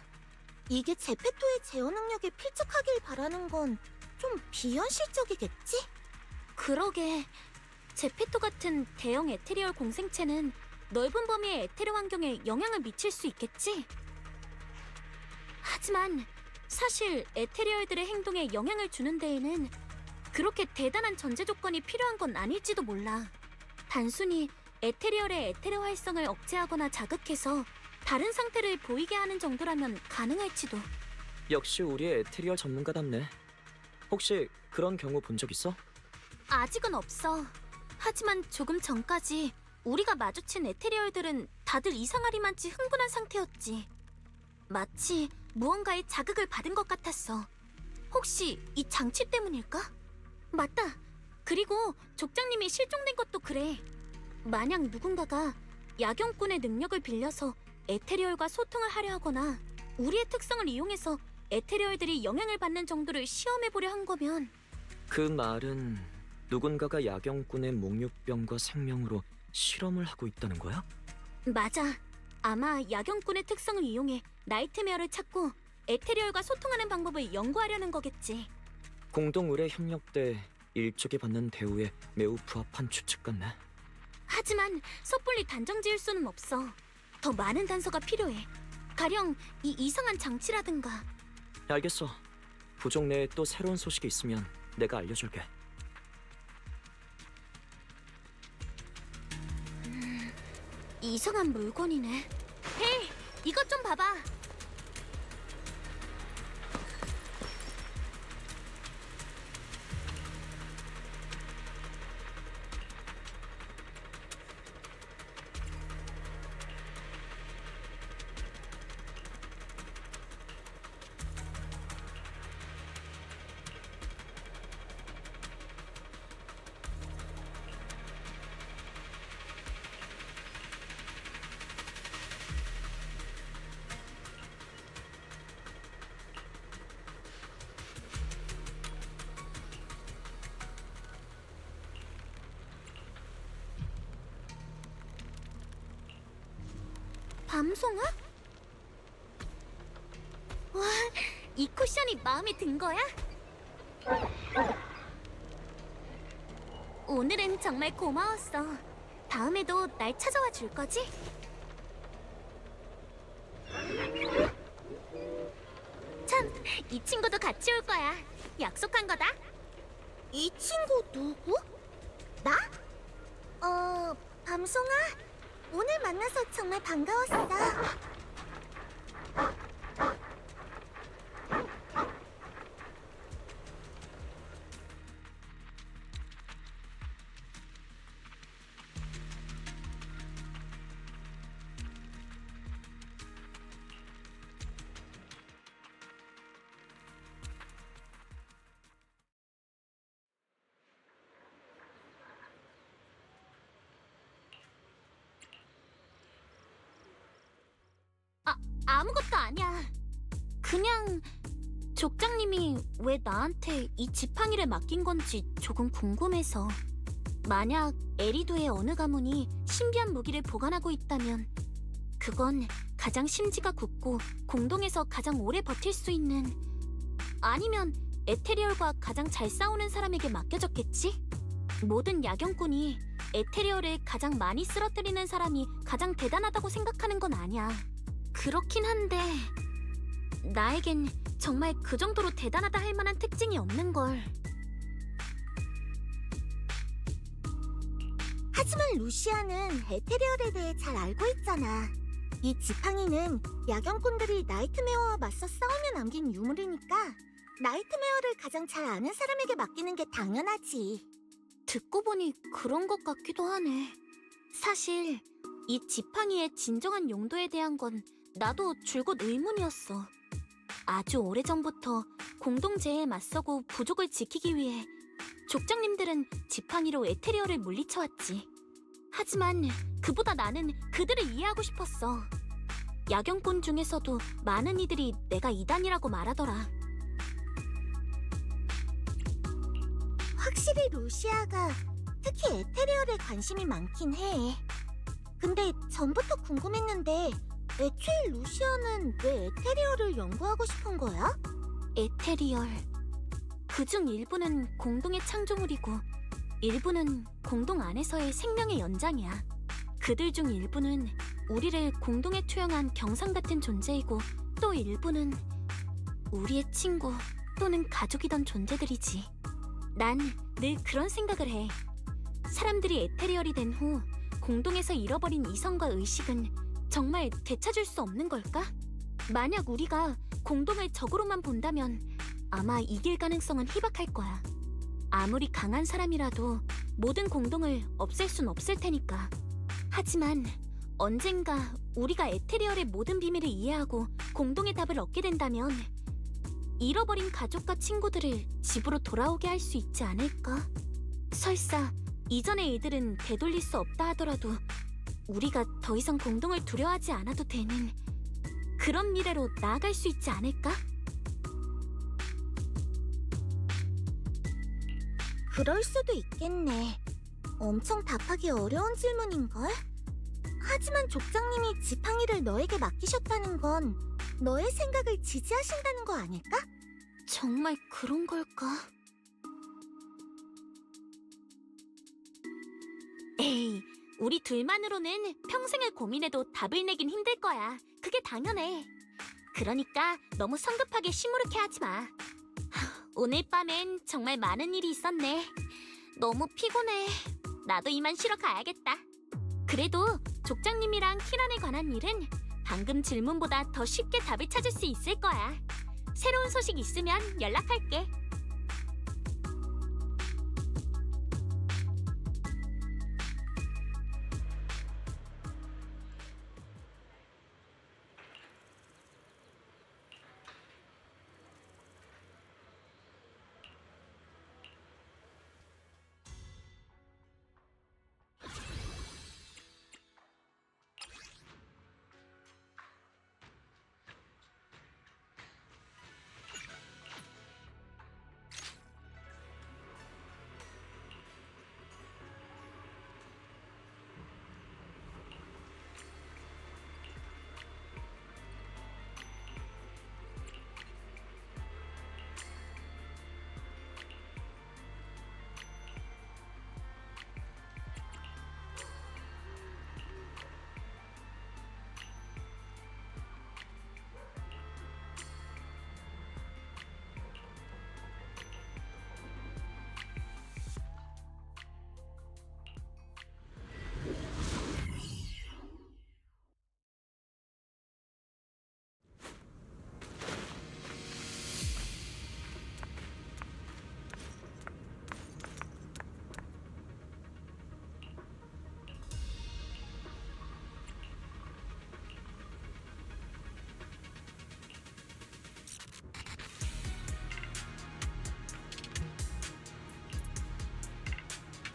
이게 제페토의 제어 능력에 필적하길 바라는 건 좀 비현실적이겠지? 그러게. 제페토 같은 대형 에테리얼 공생체는 넓은 범위의 에테르 환경에 영향을 미칠 수 있겠지? 하지만 사실 에테리얼들의 행동에 영향을 주는 데에는 그렇게 대단한 전제 조건이 필요한 건 아닐지도 몰라. 단순히 에테리얼의 에테르 활성을 억제하거나 자극해서 다른 상태를 보이게 하는 정도라면 가능할지도. 역시 우리의 에테리얼 전문가답네. 혹시 그런 경우 본 적 있어? 아직은 없어. 하지만 조금 전까지 우리가 마주친 에테리얼들은 다들 이상하리만치 흥분한 상태였지. 마치 무언가에 자극을 받은 것 같았어. 혹시 이 장치 때문일까? 맞다. 그리고 족장님이 실종된 것도 그래. 만약 누군가가 야경꾼의 능력을 빌려서 에테리얼과 소통을 하려 하거나 우리의 특성을 이용해서 에테리얼들이 영향을 받는 정도를 시험해보려 한 거면 그 말은 누군가가 야경꾼의 목류병과 생명으로 실험을 하고 있다는 거야? 맞아. 아마 야경꾼의 특성을 이용해 나이트메어를 찾고 에테리얼과 소통하는 방법을 연구하려는 거겠지. 공동 의뢰 협력 때 일족이 받는 대우에 매우 부합한 추측 같네. 하지만 섣불리 단정 지을 수는 없어. 더 많은 단서가 필요해. 가령 이 이상한 장치라든가. 알겠어. 부족 내에 또 새로운 소식이 있으면 내가 알려줄게. 이상한 물건이네. 헤이, 이것 좀 봐봐. 밤송아? 와, 이 쿠션이 마음에 든 거야? 오늘은 정말 고마웠어. 다음에도 날 찾아와 줄 거지? 참, 이 친구도 같이 올 거야. 약속한 거다. 이 친구 누구? 나? 밤송아. 오늘 만나서 정말 반가웠어. 아무것도 아니야. 그냥 족장님이 왜 나한테 이 지팡이를 맡긴 건지 조금 궁금해서. 만약 에리두의 어느 가문이 신비한 무기를 보관하고 있다면 그건 가장 심지가 굳고 공동에서 가장 오래 버틸 수 있는, 아니면 에테리얼과 가장 잘 싸우는 사람에게 맡겨졌겠지? 모든 야경꾼이 에테리얼을 가장 많이 쓰러뜨리는 사람이 가장 대단하다고 생각하는 건 아니야. 그렇긴 한데 나에겐 정말 그 정도로 대단하다 할 만한 특징이 없는걸. 하지만 루시아는 에테리얼에 대해 잘 알고 있잖아. 이 지팡이는 야경꾼들이 나이트메어와 맞서 싸우며 남긴 유물이니까 나이트메어를 가장 잘 아는 사람에게 맡기는 게 당연하지. 듣고 보니 그런 것 같기도 하네. 사실 이 지팡이의 진정한 용도에 대한 건 나도 줄곧 의문이었어. 아주 오래전부터 공동재해에 맞서고 부족을 지키기 위해 족장님들은 지팡이로 에테리얼을 물리쳐왔지. 하지만 그보다 나는 그들을 이해하고 싶었어. 야경꾼 중에서도 많은 이들이 내가 이단이라고 말하더라. 확실히 루시아가 특히 에테리얼에 관심이 많긴 해. 근데 전부터 궁금했는데 애초에 루시아는 왜 에테리얼을 연구하고 싶은 거야? 에테리얼. 그중 일부는 공동의 창조물이고 일부는 공동 안에서의 생명의 연장이야. 그들 중 일부는 우리를 공동에 투영한 경상 같은 존재이고 또 일부는 우리의 친구 또는 가족이던 존재들이지. 난 늘 그런 생각을 해. 사람들이 에테리얼이 된 후 공동에서 잃어버린 이성과 의식은 정말 되찾을 수 없는 걸까? 만약 우리가 공동을 적으로만 본다면 아마 이길 가능성은 희박할 거야. 아무리 강한 사람이라도 모든 공동을 없앨 순 없을 테니까. 하지만 언젠가 우리가 에테리얼의 모든 비밀을 이해하고 공동의 답을 얻게 된다면 잃어버린 가족과 친구들을 집으로 돌아오게 할 수 있지 않을까? 설사 이전의 일들은 되돌릴 수 없다 하더라도 우리가 더 이상 공동을 두려워하지 않아도 되는 그런 미래로 나아갈 수 있지 않을까? 그럴 수도 있겠네. 엄청 답하기 어려운 질문인걸? 하지만 족장님이 지팡이를 너에게 맡기셨다는 건 너의 생각을 지지하신다는 거 아닐까? 정말 그런 걸까? 에이, 우리 둘만으로는 평생을 고민해도 답을 내긴 힘들 거야. 그게 당연해. 그러니까 너무 성급하게 시무룩해 하지 마. 오늘 밤엔 정말 많은 일이 있었네. 너무 피곤해. 나도 이만 쉬러 가야겠다. 그래도 족장님이랑 키란에 관한 일은 방금 질문보다 더 쉽게 답을 찾을 수 있을 거야. 새로운 소식 있으면 연락할게.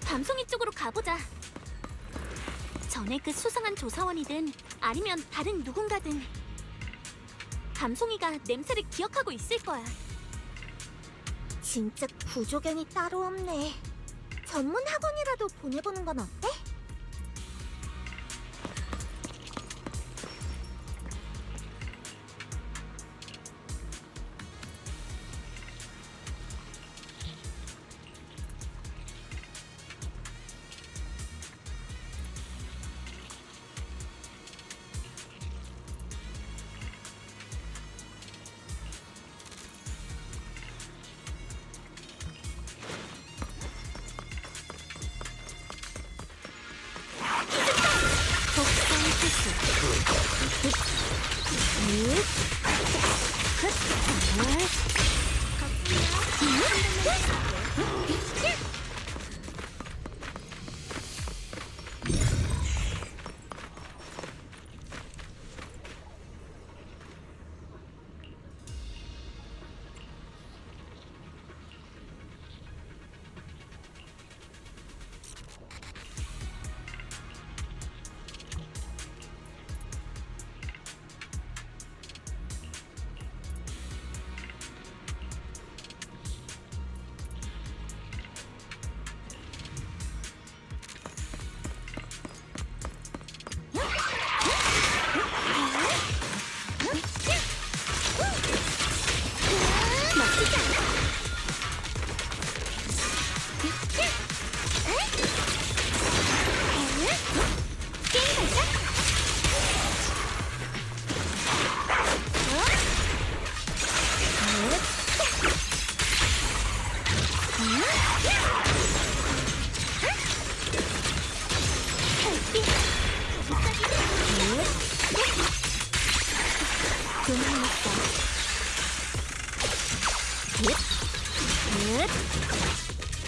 밤송이 쪽으로 가보자. 전에 그 수상한 조사원이든 아니면 다른 누군가든 밤송이가 냄새를 기억하고 있을 거야. 진짜 구조견이 따로 없네. 전문 학원이라도 보내보는 건 어때?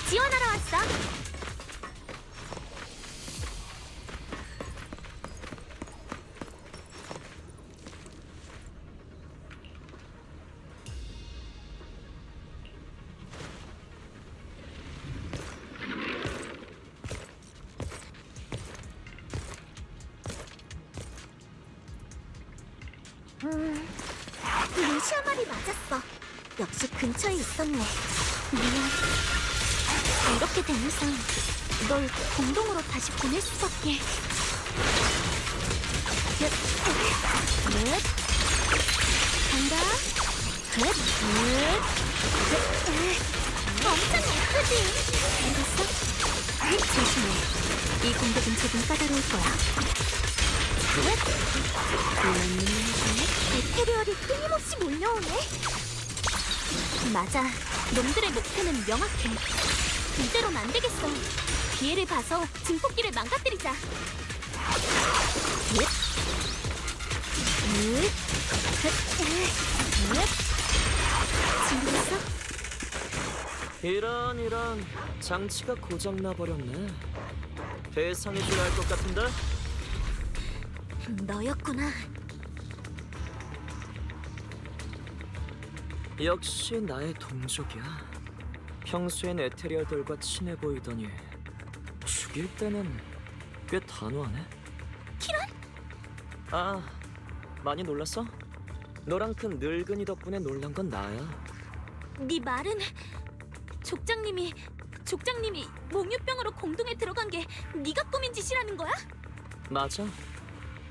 지원하러 왔어. 근처에 있었네. 미안. 이렇게 된 이상 널 공동으로 다시 보낼 수밖에. 간다. 엄청 예쁘지? 알겠어? 조심해. 이 공격은 조금 까다로울 거야. 에테리얼이 끊임없이 몰려오네. 맞아. 놈들의 목표는 명확해. 이대로는 안 되겠어. 기회를 봐서 증폭기를 망가뜨리자. 준비됐어? 이런 장치가 고장나 버렸네. 대상해줘야 할 것 같은데? 너였구나. 역시 나의 동족이야. 평소엔 에테리얼들과 친해 보이더니 죽일 때는 꽤 단호하네. 키란? 아, 많이 놀랐어? 너랑 큰 늙은이 덕분에 놀란 건 나야. 네 말은 족장님이 몽유병으로 공동에 들어간 게 네가 꾸민 짓이라는 거야? 맞아.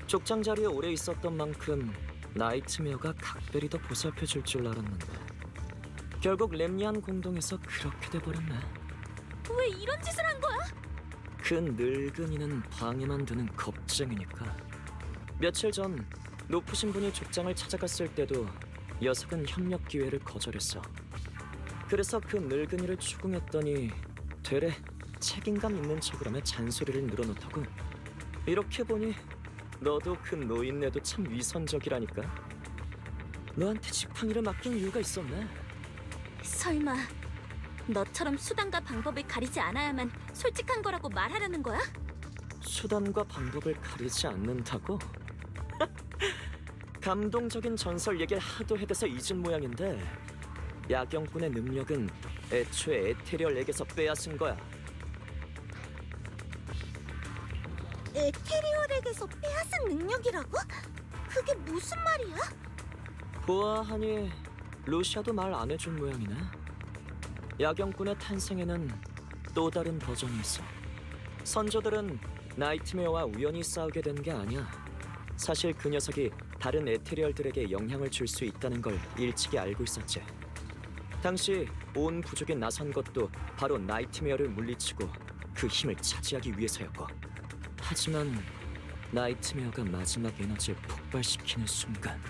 족장 자리에 오래 있었던 만큼 나이트메어가 각별히 더 보살펴줄 줄 알았는데 결국 렘니안 공동에서 그렇게 돼버렸네. 왜 이런 짓을 한 거야? 그 늙은이는 방해만 두는 겁쟁이니까. 며칠 전 높으신 분이 족장을 찾아갔을 때도 녀석은 협력 기회를 거절했어. 그래서 그 늙은이를 추궁했더니 되레 책임감 있는 척이라며 잔소리를 늘어놓더군. 이렇게 보니 너도 그 노인네도 참 위선적이라니까. 너한테 지팡이를 맡긴 이유가 있었네. 설마 너처럼 수단과 방법을 가리지 않아야만 솔직한 거라고 말하려는 거야? 수단과 방법을 가리지 않는다고? 감동적인 전설 얘기를 하도 해대서 잊은 모양인데 야경꾼의 능력은 애초에 에테리얼에게서 빼앗은 거야. 에테리얼에게서 빼앗은 능력이라고? 그게 무슨 말이야? 보아하니 루시아도 말 안 해준 모양이네. 야경꾼의 탄생에는 또 다른 버전이 있어. 선조들은 나이트메어와 우연히 싸우게 된 게 아니야. 사실 그 녀석이 다른 에테리얼들에게 영향을 줄 수 있다는 걸 일찍이 알고 있었지. 당시 온 부족이 나선 것도 바로 나이트메어를 물리치고 그 힘을 차지하기 위해서였고. 하지만 나이트메어가 마지막 에너지를 폭발시키는 순간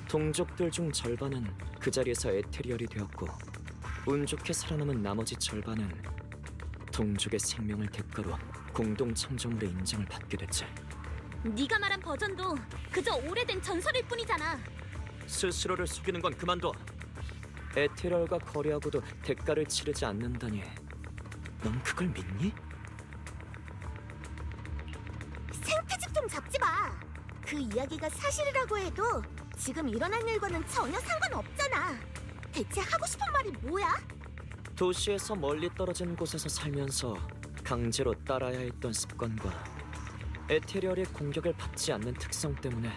동족들 중 절반은 그 자리에서 에테리얼이 되었고 운 좋게 살아남은 나머지 절반은 동족의 생명을 대가로 공동 청정물의 인정을 받게 됐지. 네가 말한 버전도 그저 오래된 전설일 뿐이잖아. 스스로를 속이는 건 그만둬. 에테리얼과 거래하고도 대가를 치르지 않는다니 넌 그걸 믿니? 생태집 좀 잡지 마. 그 이야기가 사실이라고 해도 지금 일어난 일과는 전혀 상관없잖아. 대체 하고 싶은 말이 뭐야? 도시에서 멀리 떨어진 곳에서 살면서 강제로 따라야 했던 습관과 에테리얼의 공격을 받지 않는 특성 때문에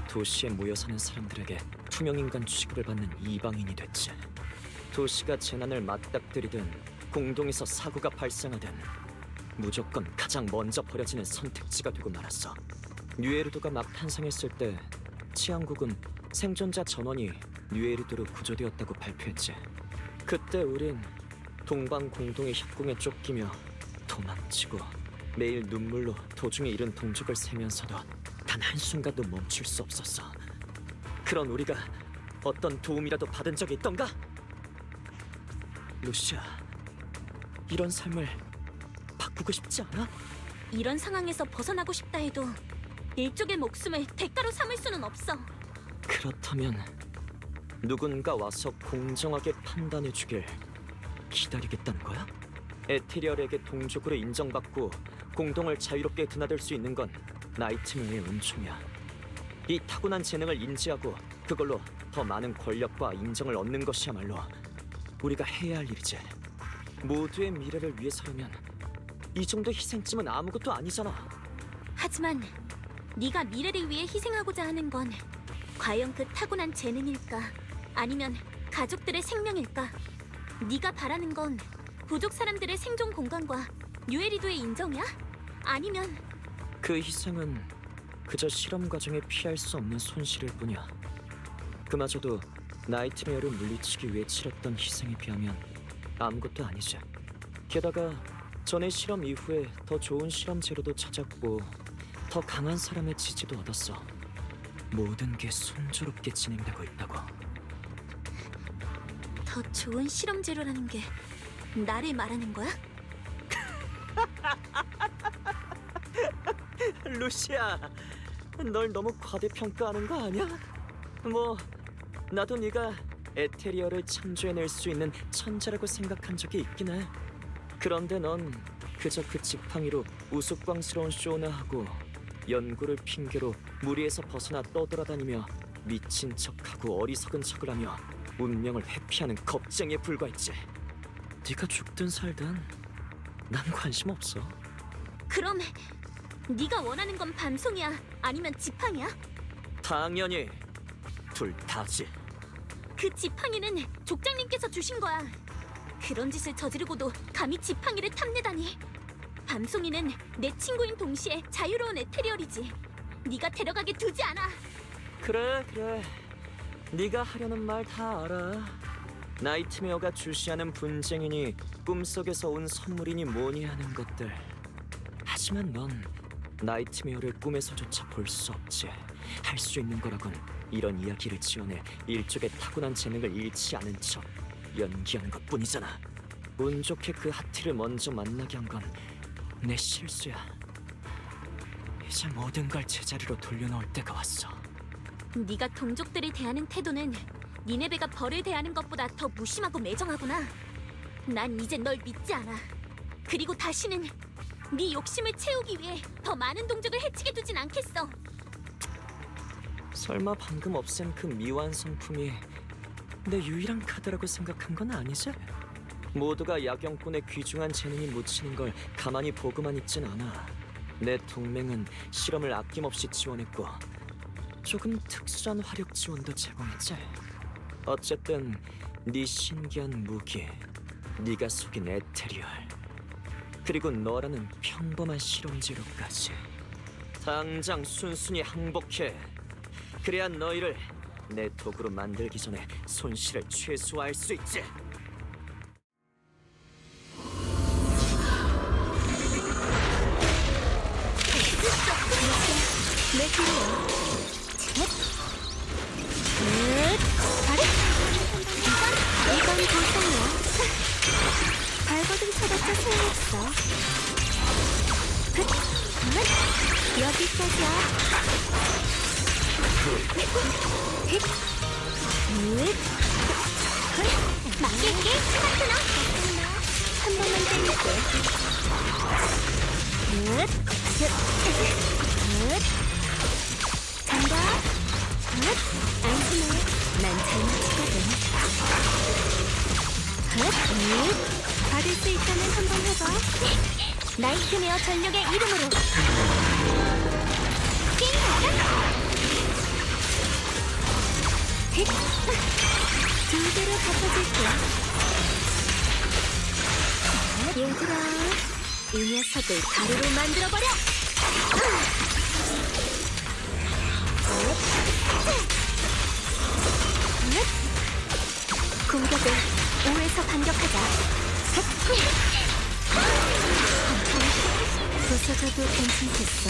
도시에 모여 사는 사람들에게 투명인간 취급을 받는 이방인이 됐지. 도시가 재난을 맞닥뜨리든 공동에서 사고가 발생하든 무조건 가장 먼저 버려지는 선택지가 되고 말았어. 뉴에르도가 막 탄생했을 때 치안국은 생존자 전원이 뉴에르도로 구조되었다고 발표했지. 그때 우린 동방 공동의 협공에 쫓기며 도망치고 매일 눈물로 도중에 잃은 동족을 세면서도 단 한순간도 멈출 수 없었어. 그런 우리가 어떤 도움이라도 받은 적이 있던가? 루시아, 이런 삶을 바꾸고 싶지 않아? 이런 상황에서 벗어나고 싶다 해도 일족의 목숨을 대가로 삼을 수는 없어. 그렇다면 누군가 와서 공정하게 판단해 주길 기다리겠다는 거야? 에테리얼에게 동족으로 인정받고 공동을 자유롭게 드나들 수 있는 건 나이트메어의 은총이야. 이 타고난 재능을 인지하고 그걸로 더 많은 권력과 인정을 얻는 것이야말로 우리가 해야 할 일이지. 모두의 미래를 위해서라면 이 정도 희생쯤은 아무것도 아니잖아. 하지만 네가 미래를 위해 희생하고자 하는 건 과연 그 타고난 재능일까? 아니면 가족들의 생명일까? 네가 바라는 건 부족 사람들의 생존 공간과 뉴에리도의 인정이야? 아니면 그 희생은 그저 실험 과정에 피할 수 없는 손실일 뿐이야. 그마저도 나이트메어를 물리치기 위해 치렀던 희생에 비하면 아무것도 아니지. 게다가 전에 실험 이후에 더 좋은 실험 재료도 찾았고 더 강한 사람의 지지도 얻었어. 모든 게 순조롭게 진행되고 있다고. 더 좋은 실험 재료라는 게 나를 말하는 거야? 루시아, 널 너무 과대평가하는 거 아니야? 뭐 나도 네가 에테리어를 창조해낼 수 있는 천재라고 생각한 적이 있긴 해. 그런데 넌 그저 그 지팡이로 우스꽝스러운 쇼나 하고 연구를 핑계로 무리에서 벗어나 떠돌아다니며 미친 척하고 어리석은 척을 하며 운명을 회피하는 겁쟁이에 불과했지. 네가 죽든 살든 난 관심 없어. 그럼 네가 원하는 건 밤송이야? 아니면 지팡이야? 당연히 둘 다지. 그 지팡이는 족장님께서 주신 거야. 그런 짓을 저지르고도 감히 지팡이를 탐내다니. 밤송이는 내 친구인 동시에 자유로운 에테리얼이지. 네가 데려가게 두지 않아. 그래. 네가 하려는 말 다 알아. 나이트메어가 주시하는 분쟁이니 꿈속에서 온 선물이니 뭐니 하는 것들. 하지만 넌 나이트메어를 꿈에서조차 볼 수 없지. 할 수 있는 거라곤 이런 이야기를 지어낼 일종의 타고난 재능을 잃지 않은 척 연기하는 것뿐이잖아. 운 좋게 그 하티를 먼저 만나게 한 건 내 실수야. 이제 모든 걸 제자리로 돌려놓을 때가 왔어. 네가 동족들을 대하는 태도는 니네베가 벌을 대하는 것보다 더 무심하고 매정하구나. 난 이제 널 믿지 않아. 그리고 다시는 네 욕심을 채우기 위해 더 많은 동족을 해치게 두진 않겠어. 설마 방금 없앤 그 미완성품이 내 유일한 카드라고 생각한 건 아니지? 모두가 야경꾼의 귀중한 재능이 묻히는 걸 가만히 보고만 있진 않아. 내 동맹은 실험을 아낌없이 지원했고 조금 특수한 화력 지원도 제공했지. 어쨌든 네 신기한 무기, 네가 속인 에테리얼, 그리고 너라는 평범한 실험 재료까지 당장 순순히 항복해. 그래야 너희를 내 도구로 만들기 전에 손실을 최소화할 수 있지. 내 길이야. 이건 보상이야. 발버둥 쳐봤자 소용없어. 여기까지야. 맡길게, 파트너. 한 번만 때릴게. 간다. 안심해. 난 잘 맞추거든. 받을 수 있다면 한번 해봐. 나이트메어 전력의 이름으로. 두 배로 갚아줄게. 얘들아, 이 녀석을 가루로 만들어버려! 공격을 5에서 반격하자. 부서져도 괜찮겠어?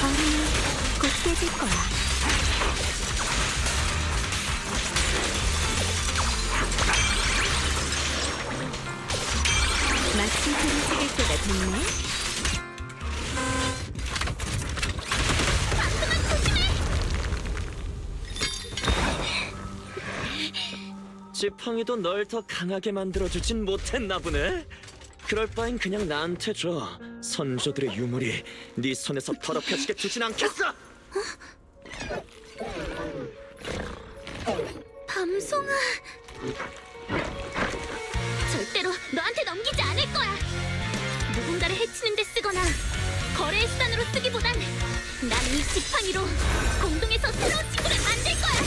얼음이 곧 깨질 거야. 마치 불을 찍을 때가 됐네. 지팡이도 널 더 강하게 만들어주진 못했나 보네. 그럴 바엔 그냥 나한테 줘. 선조들의 유물이 네 손에서 더럽혀지게 두진 않겠어. 밤송아, 절대로 너한테 넘기지 않을 거야. 누군가를 해치는 데 쓰거나 거래의 수단으로 쓰기보단 난 이 지팡이로 공동에서 새로운 친구를 만들 거야.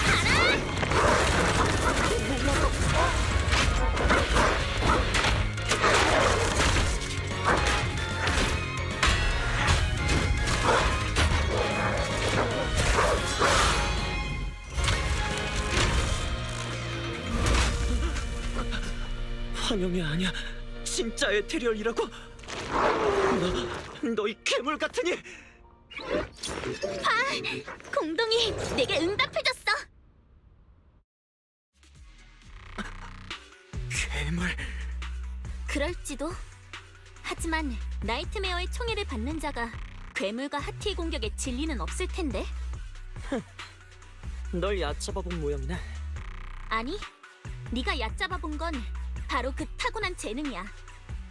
가라! 환영이 아니야. 진짜 에테리얼이라고? 너 이 괴물 같으니! 공동이 내게 응답해줬어. 괴물... 그럴지도. 하지만 나이트메어의 총애를 받는 자가 괴물과 하티의 공격에 진리는 없을 텐데. 널 얕잡아본 모양이네. 아니, 네가 얕잡아본 건 바로 그 타고난 재능이야.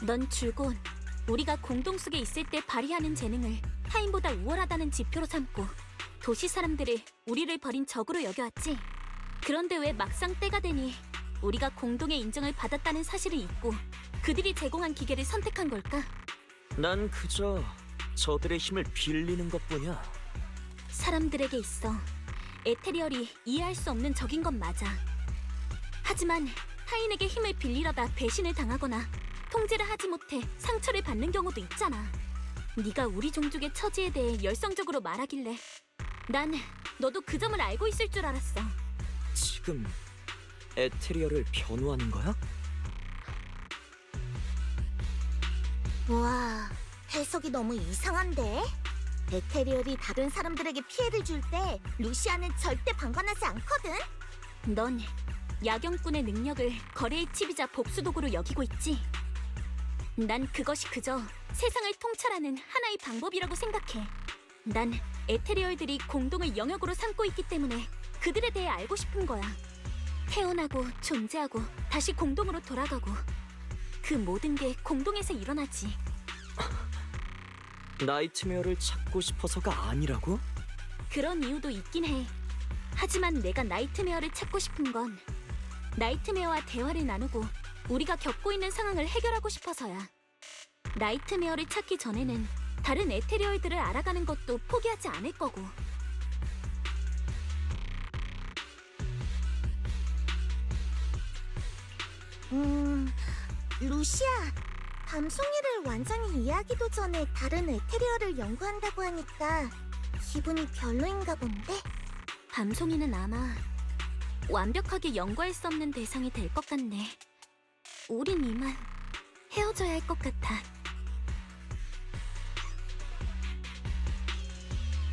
넌 줄곧 우리가 공동 속에 있을 때 발휘하는 재능을 타인보다 우월하다는 지표로 삼고 도시 사람들을 우리를 버린 적으로 여겨왔지. 그런데 왜 막상 때가 되니 우리가 공동의 인정을 받았다는 사실을 잊고 그들이 제공한 기계를 선택한 걸까? 난 그저 저들의 힘을 빌리는 것뿐이야. 사람들에게 있어 에테리얼이 이해할 수 없는 적인 건 맞아. 하지만 타인에게 힘을 빌리려다 배신을 당하거나 통제를 하지 못해 상처를 받는 경우도 있잖아. 네가 우리 종족의 처지에 대해 열성적으로 말하길래 난 너도 그 점을 알고 있을 줄 알았어. 지금 에테리얼을 변호하는 거야? 와, 해석이 너무 이상한데? 에테리얼이 다른 사람들에게 피해를 줄 때 루시아는 절대 방관하지 않거든? 넌 야경꾼의 능력을 거래의 칩이자 복수도구로 여기고 있지. 난 그것이 그저 세상을 통찰하는 하나의 방법이라고 생각해. 난 에테리얼들이 공동을 영역으로 삼고 있기 때문에 그들에 대해 알고 싶은 거야. 태어나고 존재하고 다시 공동으로 돌아가고 그 모든 게 공동에서 일어나지. 나이트메어를 찾고 싶어서가 아니라고? 그런 이유도 있긴 해. 하지만 내가 나이트메어를 찾고 싶은 건 나이트메어와 대화를 나누고 우리가 겪고 있는 상황을 해결하고 싶어서야. 나이트메어를 찾기 전에는 다른 에테리얼들을 알아가는 것도 포기하지 않을 거고. 루시아, 밤송이를 완전히 이해하기도 전에 다른 에테리얼을 연구한다고 하니까 기분이 별로인가 본데? 밤송이는 아마 완벽하게 연구할 수 없는 대상이 될 것 같네. 우린 이만 헤어져야 할 것 같아.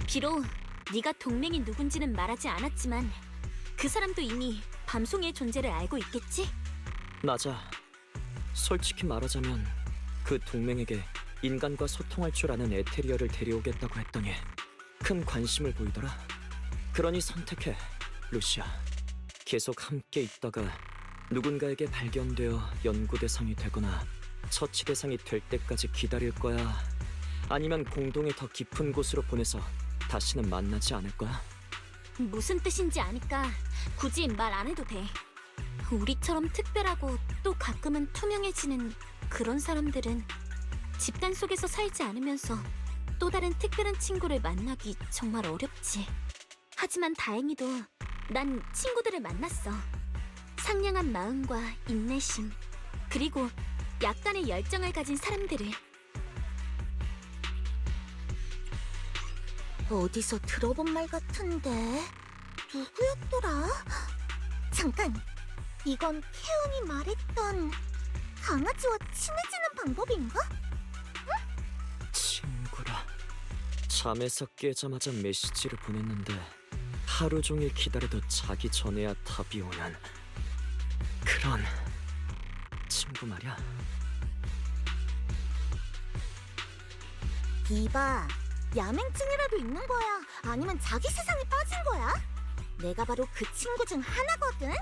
비록 네가 동맹이 누군지는 말하지 않았지만 그 사람도 이미 밤송이의 존재를 알고 있겠지? 맞아. 솔직히 말하자면 그 동맹에게 인간과 소통할 줄 아는 에테리얼을 데려오겠다고 했더니 큰 관심을 보이더라. 그러니 선택해, 루시아. 계속 함께 있다가 누군가에게 발견되어 연구 대상이 되거나 처치 대상이 될 때까지 기다릴 거야? 아니면 공동의 더 깊은 곳으로 보내서 다시는 만나지 않을 거야? 무슨 뜻인지 아니까 굳이 말 안 해도 돼. 우리처럼 특별하고 또 가끔은 투명해지는 그런 사람들은 집단 속에서 살지 않으면서 또 다른 특별한 친구를 만나기 정말 어렵지. 하지만 다행히도 난 친구들을 만났어. 상냥한 마음과 인내심, 그리고 약간의 열정을 가진 사람들을. 어디서 들어본 말 같은데 누구였더라? 잠깐, 이건 케온이 말했던 강아지와 친해지는 방법인가? 친구라. 잠에서 깨자마자 메시지를 보냈는데 하루 종일 기다려도 자기 전에야 답이 오는 그런 친구 말이야. 이봐, 야맹증이라도 있는 거야? 아니면 자기 세상에 빠진 거야? 내가 바로 그 친구 중 하나거든?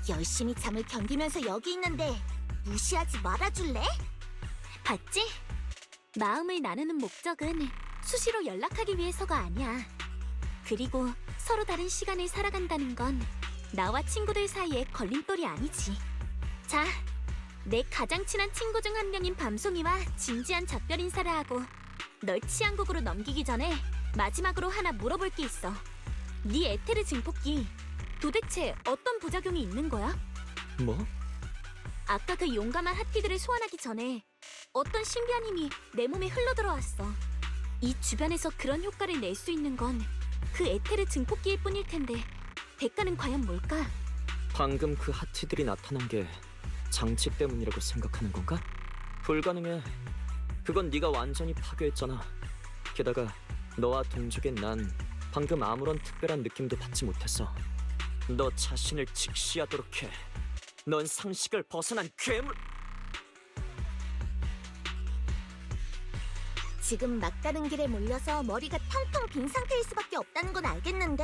열심히 잠을 견디면서 여기 있는데 무시하지 말아줄래? 봤지? 마음을 나누는 목적은 수시로 연락하기 위해서가 아니야. 그리고 서로 다른 시간을 살아간다는 건 나와 친구들 사이에 걸림돌이 아니지. 자, 내 가장 친한 친구 중 한 명인 밤송이와 진지한 작별 인사를 하고 널 치안국으로 넘기기 전에 마지막으로 하나 물어볼 게 있어. 네 에테르 증폭기 도대체 어떤 부작용이 있는 거야? 뭐? 아까 그 용감한 하티들을 소환하기 전에 어떤 신비한 힘이 내 몸에 흘러들어왔어. 이 주변에서 그런 효과를 낼 수 있는 건 그 에테르 증폭기일 뿐일 텐데 대가는 과연 뭘까? 방금 그 하티들이 나타난 게 장치 때문이라고 생각하는 건가? 불가능해. 그건 네가 완전히 파괴했잖아. 게다가 너와 동족인 난 방금 아무런 특별한 느낌도 받지 못했어. 너 자신을 직시하도록 해. 넌 상식을 벗어난 괴물. 지금 막다른 길에 몰려서 머리가 텅텅 빈 상태일 수밖에 없다는 건 알겠는데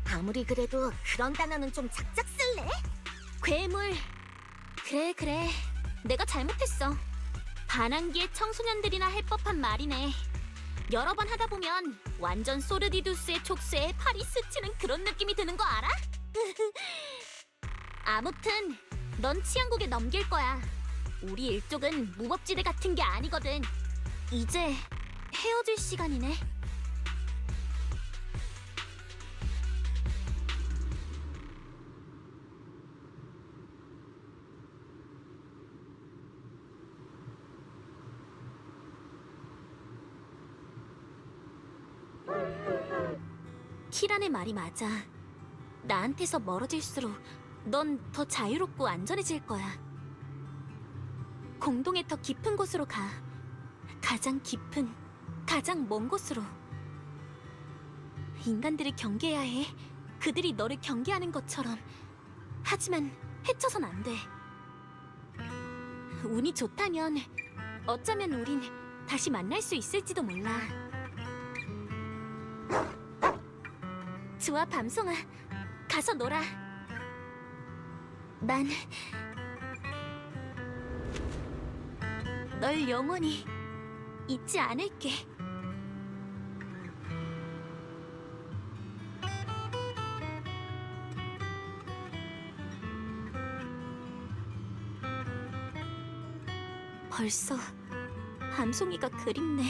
아무리 그래도 그런 단어는 좀 작작 쓸래? 괴물. 그래. 내가 잘못했어. 반항기의 청소년들이나 할 법한 말이네. 여러 번 하다 보면 완전 소르디두스의 촉수에 팔이 스치는 그런 느낌이 드는 거 알아? 아무튼 넌 치안국에 넘길 거야. 우리 일족은 무법지대 같은 게 아니거든. 이제 헤어질 시간이네. 키란의 말이 맞아. 나한테서 멀어질수록 넌 더 자유롭고 안전해질 거야. 공동의 더 깊은 곳으로 가. 가장 깊은, 가장 먼 곳으로. 인간들을 경계해야 해. 그들이 너를 경계하는 것처럼. 하지만 해쳐선 안 돼. 운이 좋다면 어쩌면 우린 다시 만날 수 있을지도 몰라. 좋아, 밤송아. 가서 놀아. 난 널 영원히 잊지 않을게. 벌써 밤송이가 그립네.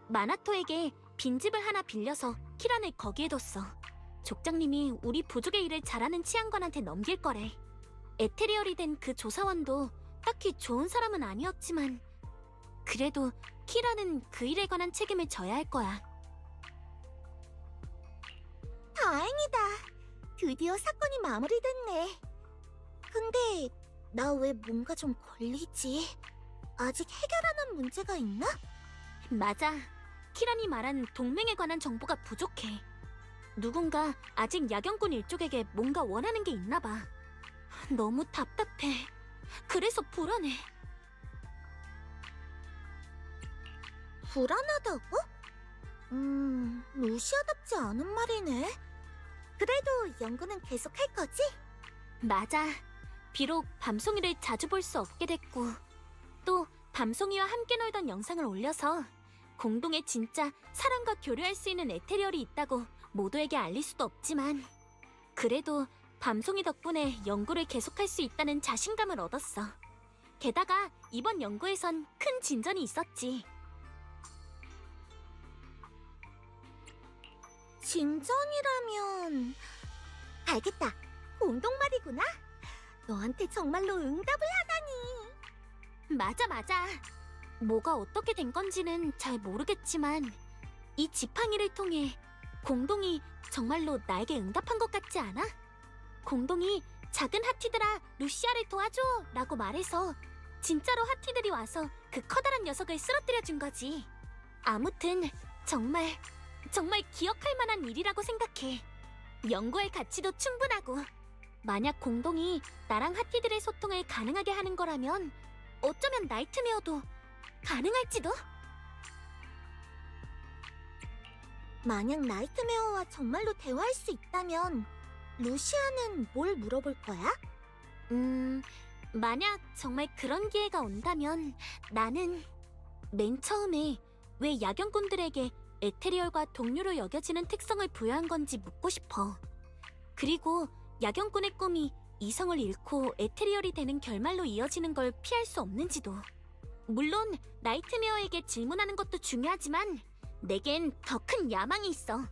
마나토에게 빈집을 하나 빌려서 키란을 거기에 뒀어. 족장님이 우리 부족의 일을 잘하는 치안관한테 넘길 거래. 에테리얼이 된 그 조사원도 딱히 좋은 사람은 아니었지만 그래도 키란은 그 일에 관한 책임을 져야 할 거야. 다행이다. 드디어 사건이 마무리됐네. 근데 나 왜 뭔가 좀 걸리지? 아직 해결하는 문제가 있나? 맞아. 키란이 말한 동맹에 관한 정보가 부족해. 누군가 아직 야경꾼 일족에게 뭔가 원하는 게 있나 봐. 너무 답답해. 그래서 불안해. 불안하다고? 루시아답지 않은 말이네. 그래도 연구는 계속할 거지? 맞아. 비록 밤송이를 자주 볼 수 없게 됐고 또 밤송이와 함께 놀던 영상을 올려서 공동에 진짜 사람과 교류할 수 있는 에테리얼이 있다고 모두에게 알릴 수도 없지만 그래도 밤송이 덕분에 연구를 계속할 수 있다는 자신감을 얻었어. 게다가 이번 연구에선 큰 진전이 있었지. 진전이라면 알겠다. 공동말이구나. 너한테 정말로 응답을 하다니. 맞아. 뭐가 어떻게 된 건지는 잘 모르겠지만 이 지팡이를 통해 공동이 정말로 나에게 응답한 것 같지 않아? 공동이 작은 하티들아 루시아를 도와줘 라고 말해서 진짜로 하티들이 와서 그 커다란 녀석을 쓰러뜨려 준 거지. 아무튼 정말 기억할 만한 일이라고 생각해. 연구할 가치도 충분하고 만약 공동이 나랑 하티들의 소통을 가능하게 하는 거라면 어쩌면 나이트메어도 가능할지도? 만약 나이트메어와 정말로 대화할 수 있다면 루시아는 뭘 물어볼 거야? 만약 정말 그런 기회가 온다면 나는 맨 처음에 왜 야경꾼들에게 에테리얼과 동료로 여겨지는 특성을 부여한 건지 묻고 싶어. 그리고 야경꾼의 꿈이 이성을 잃고 에테리얼이 되는 결말로 이어지는 걸 피할 수 없는지도. 물론 나이트메어에게 질문하는 것도 중요하지만 내겐 더 큰 야망이 있어.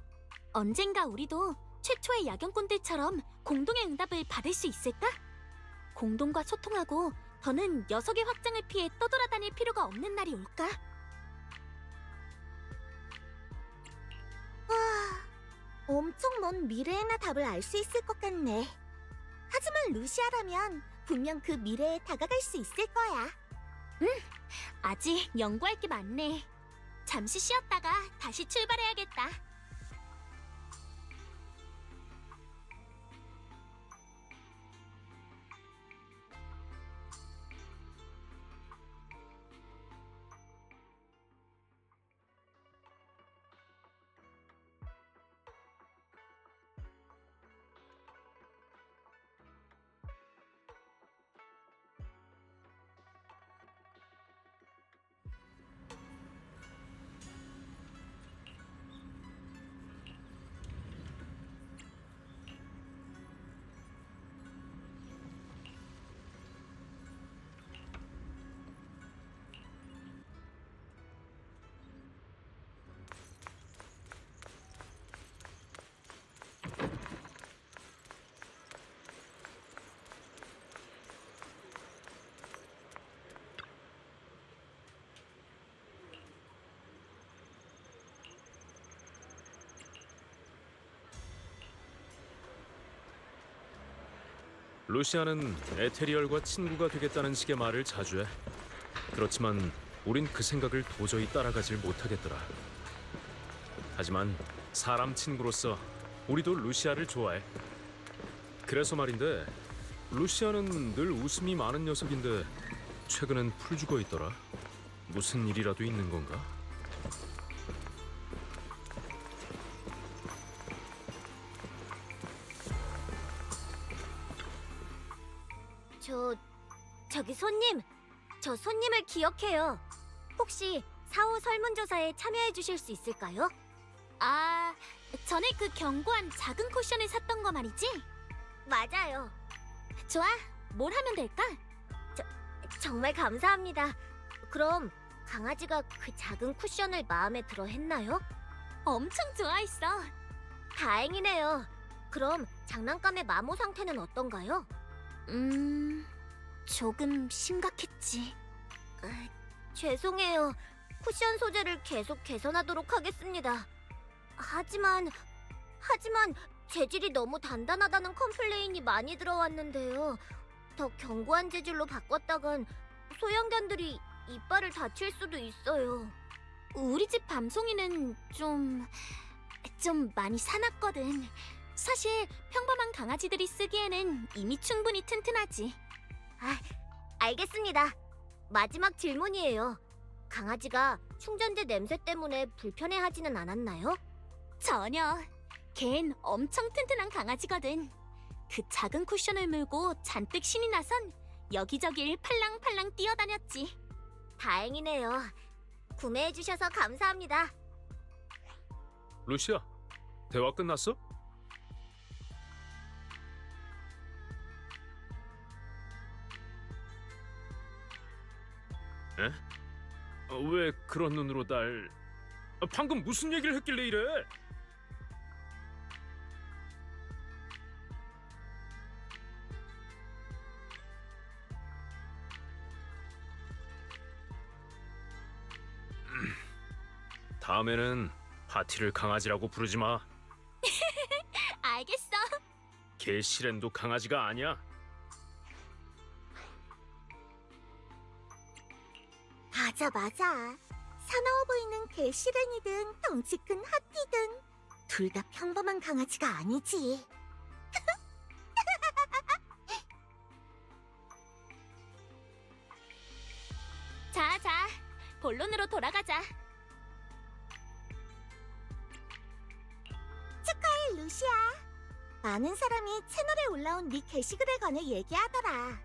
언젠가 우리도 최초의 야경꾼들처럼 공동의 응답을 받을 수 있을까? 공동과 소통하고 더는 녀석의 확장을 피해 떠돌아다닐 필요가 없는 날이 올까? 엄청 먼 미래에나 답을 알 수 있을 것 같네. 하지만 루시아라면 분명 그 미래에 다가갈 수 있을 거야. 아직 연구할 게 많네. 잠시 쉬었다가 다시 출발해야겠다. 루시아는 에테리얼과 친구가 되겠다는 식의 말을 자주 해. 그렇지만 우린 그 생각을 도저히 따라가질 못하겠더라. 하지만 사람 친구로서 우리도 루시아를 좋아해. 그래서 말인데 루시아는 늘 웃음이 많은 녀석인데 최근엔 풀 죽어 있더라. 무슨 일이라도 있는 건가? 저기 손님, 저 손님을 기억해요. 혹시 사후 설문조사에 참여해 주실 수 있을까요? 아, 전에 그 견고한 작은 쿠션을 샀던 거 말이지? 맞아요. 좋아, 뭘 하면 될까? 정말 감사합니다. 그럼 강아지가 그 작은 쿠션을 마음에 들어 했나요? 엄청 좋아했어. 다행이네요. 그럼 장난감의 마모 상태는 어떤가요? 조금 심각했지. 죄송해요. 쿠션 소재를 계속 개선하도록 하겠습니다. 하지만 재질이 너무 단단하다는 컴플레인이 많이 들어왔는데요. 더 견고한 재질로 바꿨다간 소형견들이 이빨을 다칠 수도 있어요. 우리 집 밤송이는 좀 많이 사납거든. 사실 평범한 강아지들이 쓰기에는 이미 충분히 튼튼하지. 알겠습니다. 마지막 질문이에요. 강아지가 충전재 냄새 때문에 불편해하지는 않았나요? 전혀. 걘 엄청 튼튼한 강아지거든. 그 작은 쿠션을 물고 잔뜩 신이 나선 여기저기를 팔랑팔랑 뛰어다녔지. 다행이네요. 구매해주셔서 감사합니다. 루시아, 대화 끝났어? 에? 왜 그런 눈으로 날... 방금 무슨 얘기를 했길래 이래? 다음에는 파티를 강아지라고 부르지 마. 알겠어. 걔 시렌도 강아지가 아니야. 맞아, 맞아. 사나워 보이는 개시랭이든 덩치 큰 하티든 둘 다 평범한 강아지가 아니지. 자, 본론으로 돌아가자. 축하해, 루시아. 많은 사람이 채널에 올라온 네 게시글에 관해 얘기하더라.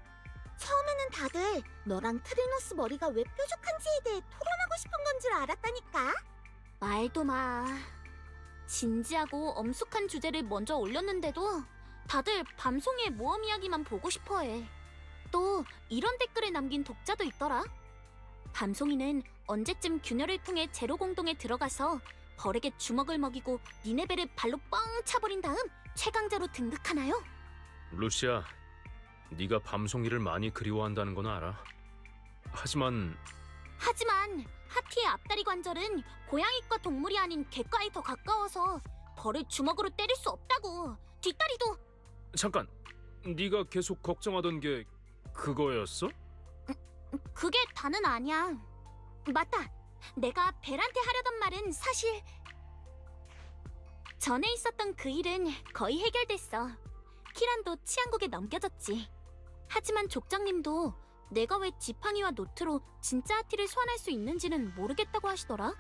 처음에는 다들 너랑 트리노스 머리가 왜 뾰족한지에 대해 토론하고 싶은 건 줄 알았다니까. 말도 마. 진지하고 엄숙한 주제를 먼저 올렸는데도 다들 밤송이의 모험 이야기만 보고 싶어해. 또 이런 댓글을 남긴 독자도 있더라. 밤송이는 언제쯤 균열을 통해 제로 공동에 들어가서 벌에게 주먹을 먹이고 니네베를 발로 뻥 차버린 다음 최강자로 등극하나요? 루시아, 네가 밤송이를 많이 그리워한다는 건 알아. 하지만 하티의 앞다리 관절은 고양이과 동물이 아닌 개과에 더 가까워서 벌을 주먹으로 때릴 수 없다고. 뒷다리도. 잠깐, 네가 계속 걱정하던 게 그거였어? 그게 다는 아니야. 맞다. 내가 벨한테 하려던 말은 사실 전에 있었던 그 일은 거의 해결됐어. 키란도 치안국에 넘겨졌지. 하지만 족장님도 내가 왜 지팡이와 노트로 진짜 하티를 소환할 수 있는지는 모르겠다고 하시더라.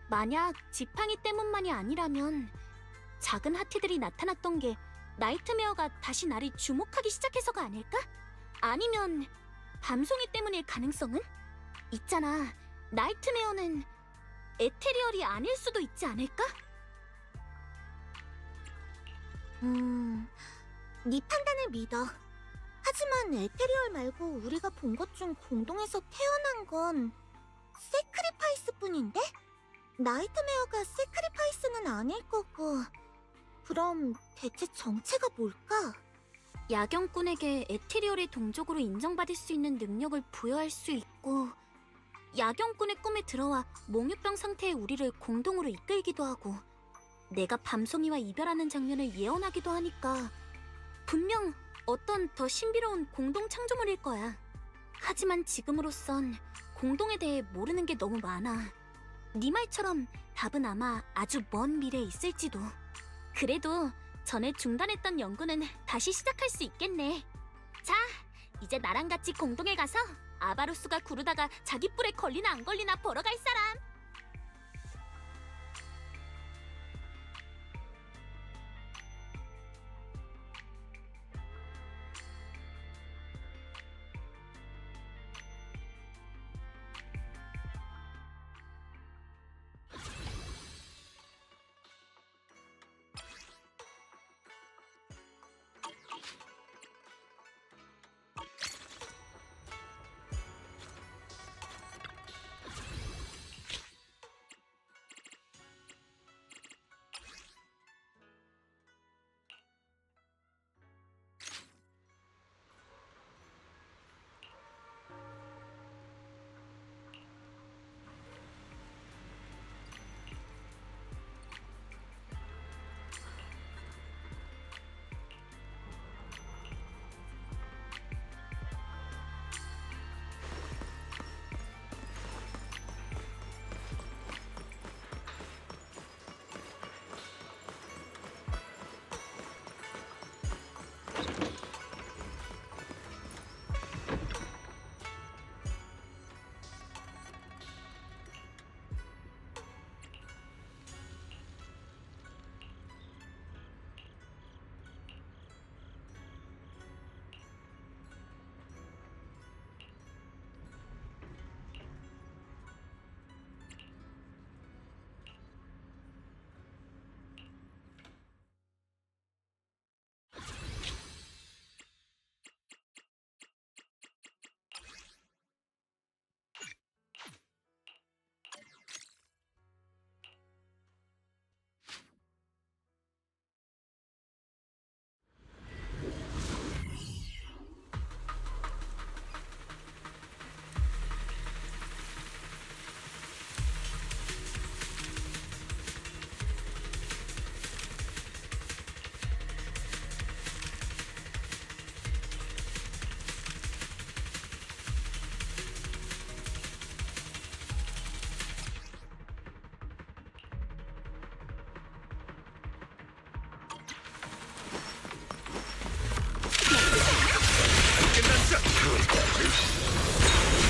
만약 지팡이 때문만이 아니라면 작은 하티들이 나타났던 게 나이트메어가 다시 나를 주목하기 시작해서가 아닐까? 아니면 밤송이 때문일 가능성은? 있잖아, 나이트메어는 에테리얼이 아닐 수도 있지 않을까? 네 판단을 믿어. 하지만 에테리얼 말고 우리가 본 것 중 공동에서 태어난 건 세크리파이스뿐인데? 나이트메어가 세크리파이스는 아닐 거고. 그럼 대체 정체가 뭘까? 야경꾼에게 에테리얼의 동족으로 인정받을 수 있는 능력을 부여할 수 있고, 야경꾼의 꿈에 들어와 몽유병 상태의 우리를 공동으로 이끌기도 하고, 내가 밤송이와 이별하는 장면을 예언하기도 하니까 분명 어떤 더 신비로운 공동 창조물일 거야. 하지만 지금으로선 공동에 대해 모르는 게 너무 많아. 네 말처럼 답은 아마 아주 먼 미래에 있을지도. 그래도 전에 중단했던 연구는 다시 시작할 수 있겠네. 자, 이제 나랑 같이 공동에 가서 아바루스가 구르다가 자기 뿔에 걸리나 안 걸리나 보러 갈 사람.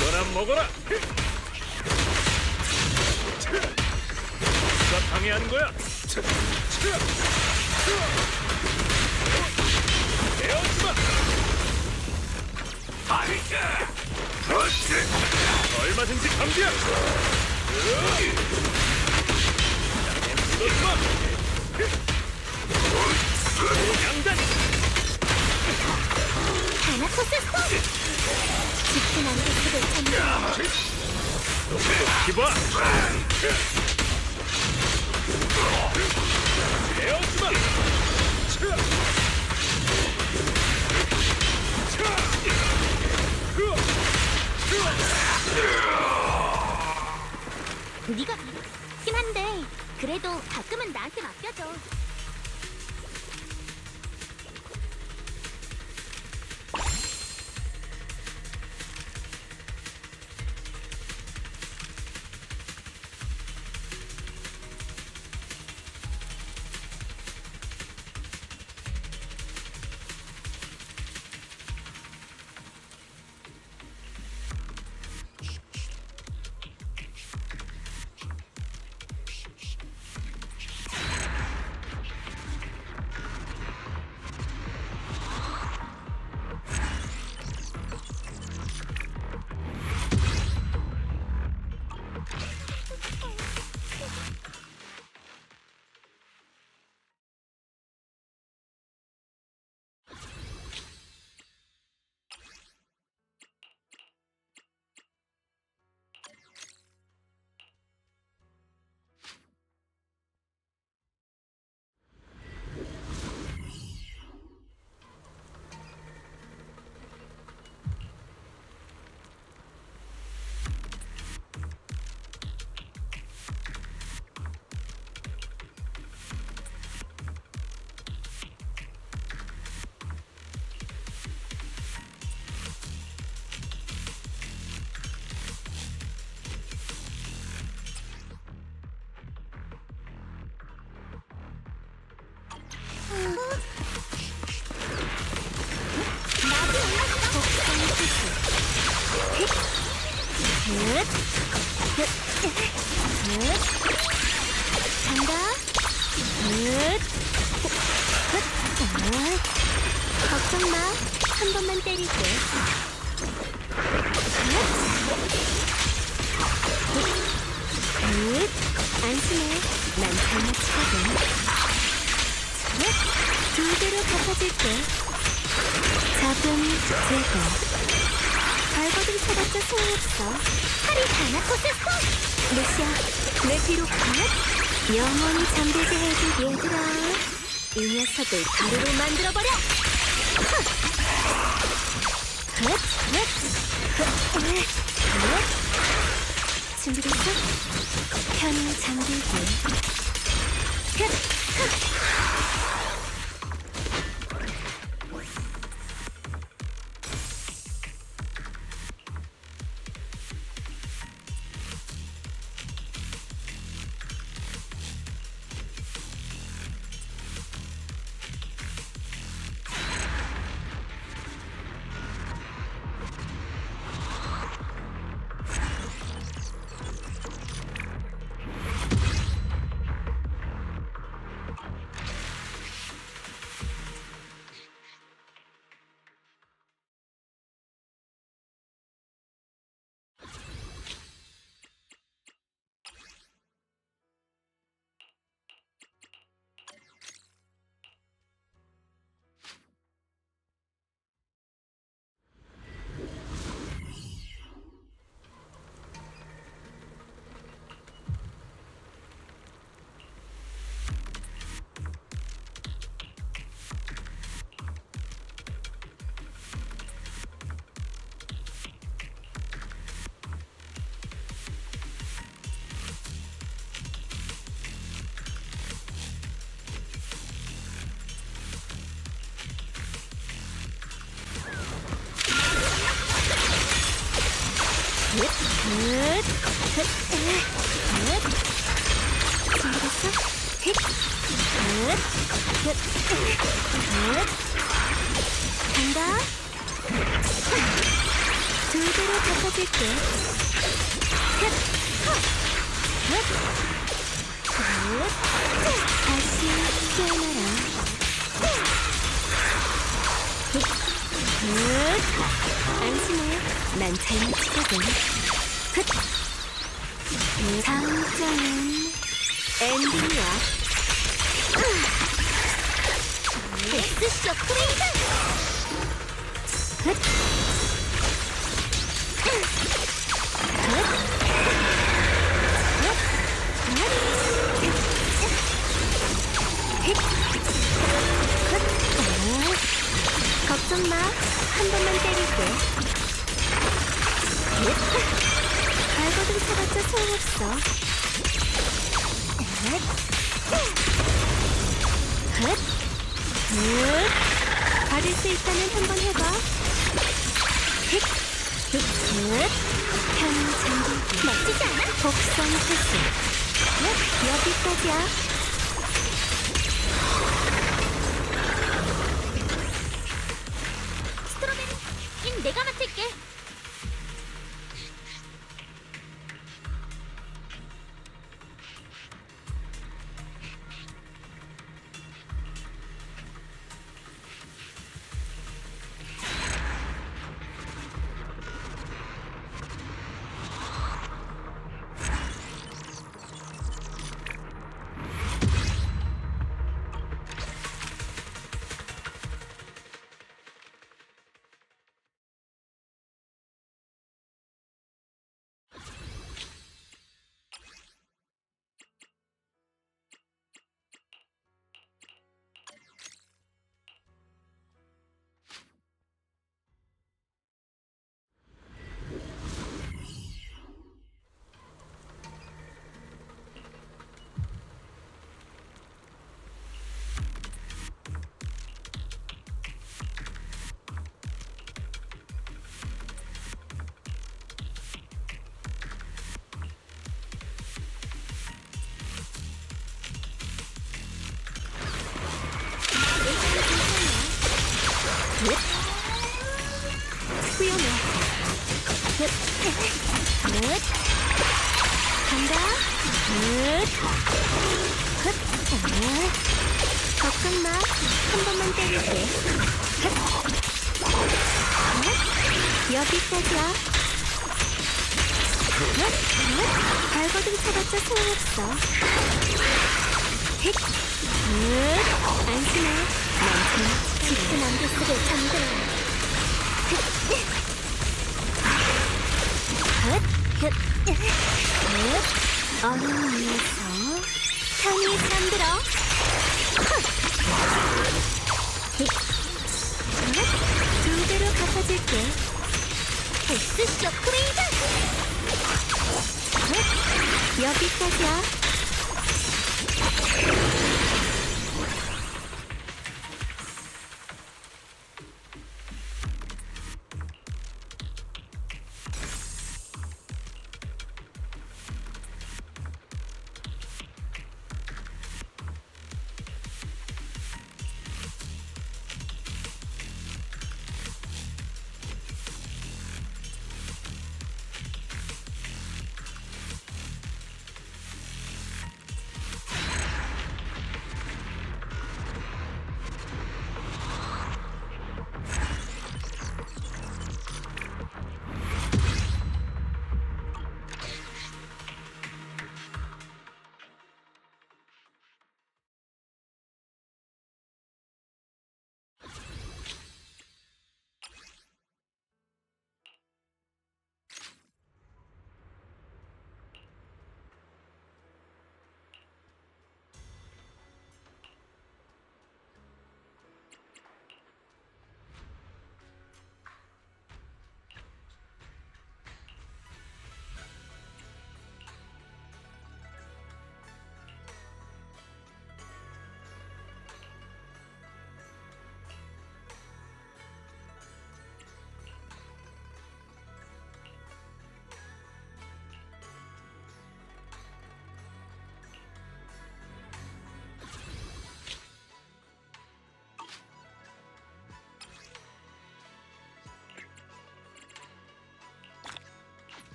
이거나 먹어라. 누가 방해하는 거야? 배웠지 마. 얼마든지 감기야. 묻었지 마. 양단. 다나코스 스톱! 짙은 안개속을 잠겨 기봐. 배웠지 마. 네가 긴 한데 그래도 가끔은 나한테 맡겨줘. 간다. 걱정 마. 한 번만 때릴게. 안심해. 난 장난치거든. 두 개로 갚아줄게. 잡음 제거. 발버둥 쳐봤자 소용없어. 팔이 다나코스 스톱! 루시아, 내 뒤로 가. 영원히 잠들게 해줄 얘들아. 이 녀석을 가루로 만들어버려! 준비됐어? 편히 잠들게. 준비됐어? 간다. 두 배로 갚아줄게. 다시 깨어나라. 안심해, 난 잘 맞추거든. 장점은 엔딩이야. 엑스 쇼크레이드! 걱정 마, 한 번만 때릴게. 발버둥 쳐봤자 소용없어. 받을 수 있다면 한번 해봐. 편 잠기기. 멋지지 않아? 복선 패스. 여기까지야. 스트로베리, 인 내가 맡을게. 후연해. 간다. 걱정 마. 한 번만 때릴게. 여기까지야. 발버둥 쳐봤자 소용없어. 안심해. 난 짙은 안개 속에 잠들어. 얼음 위에서 편히 잠들어. 두 배로 갚아줄게. 엑스 쇼크레이드! 여기까지야.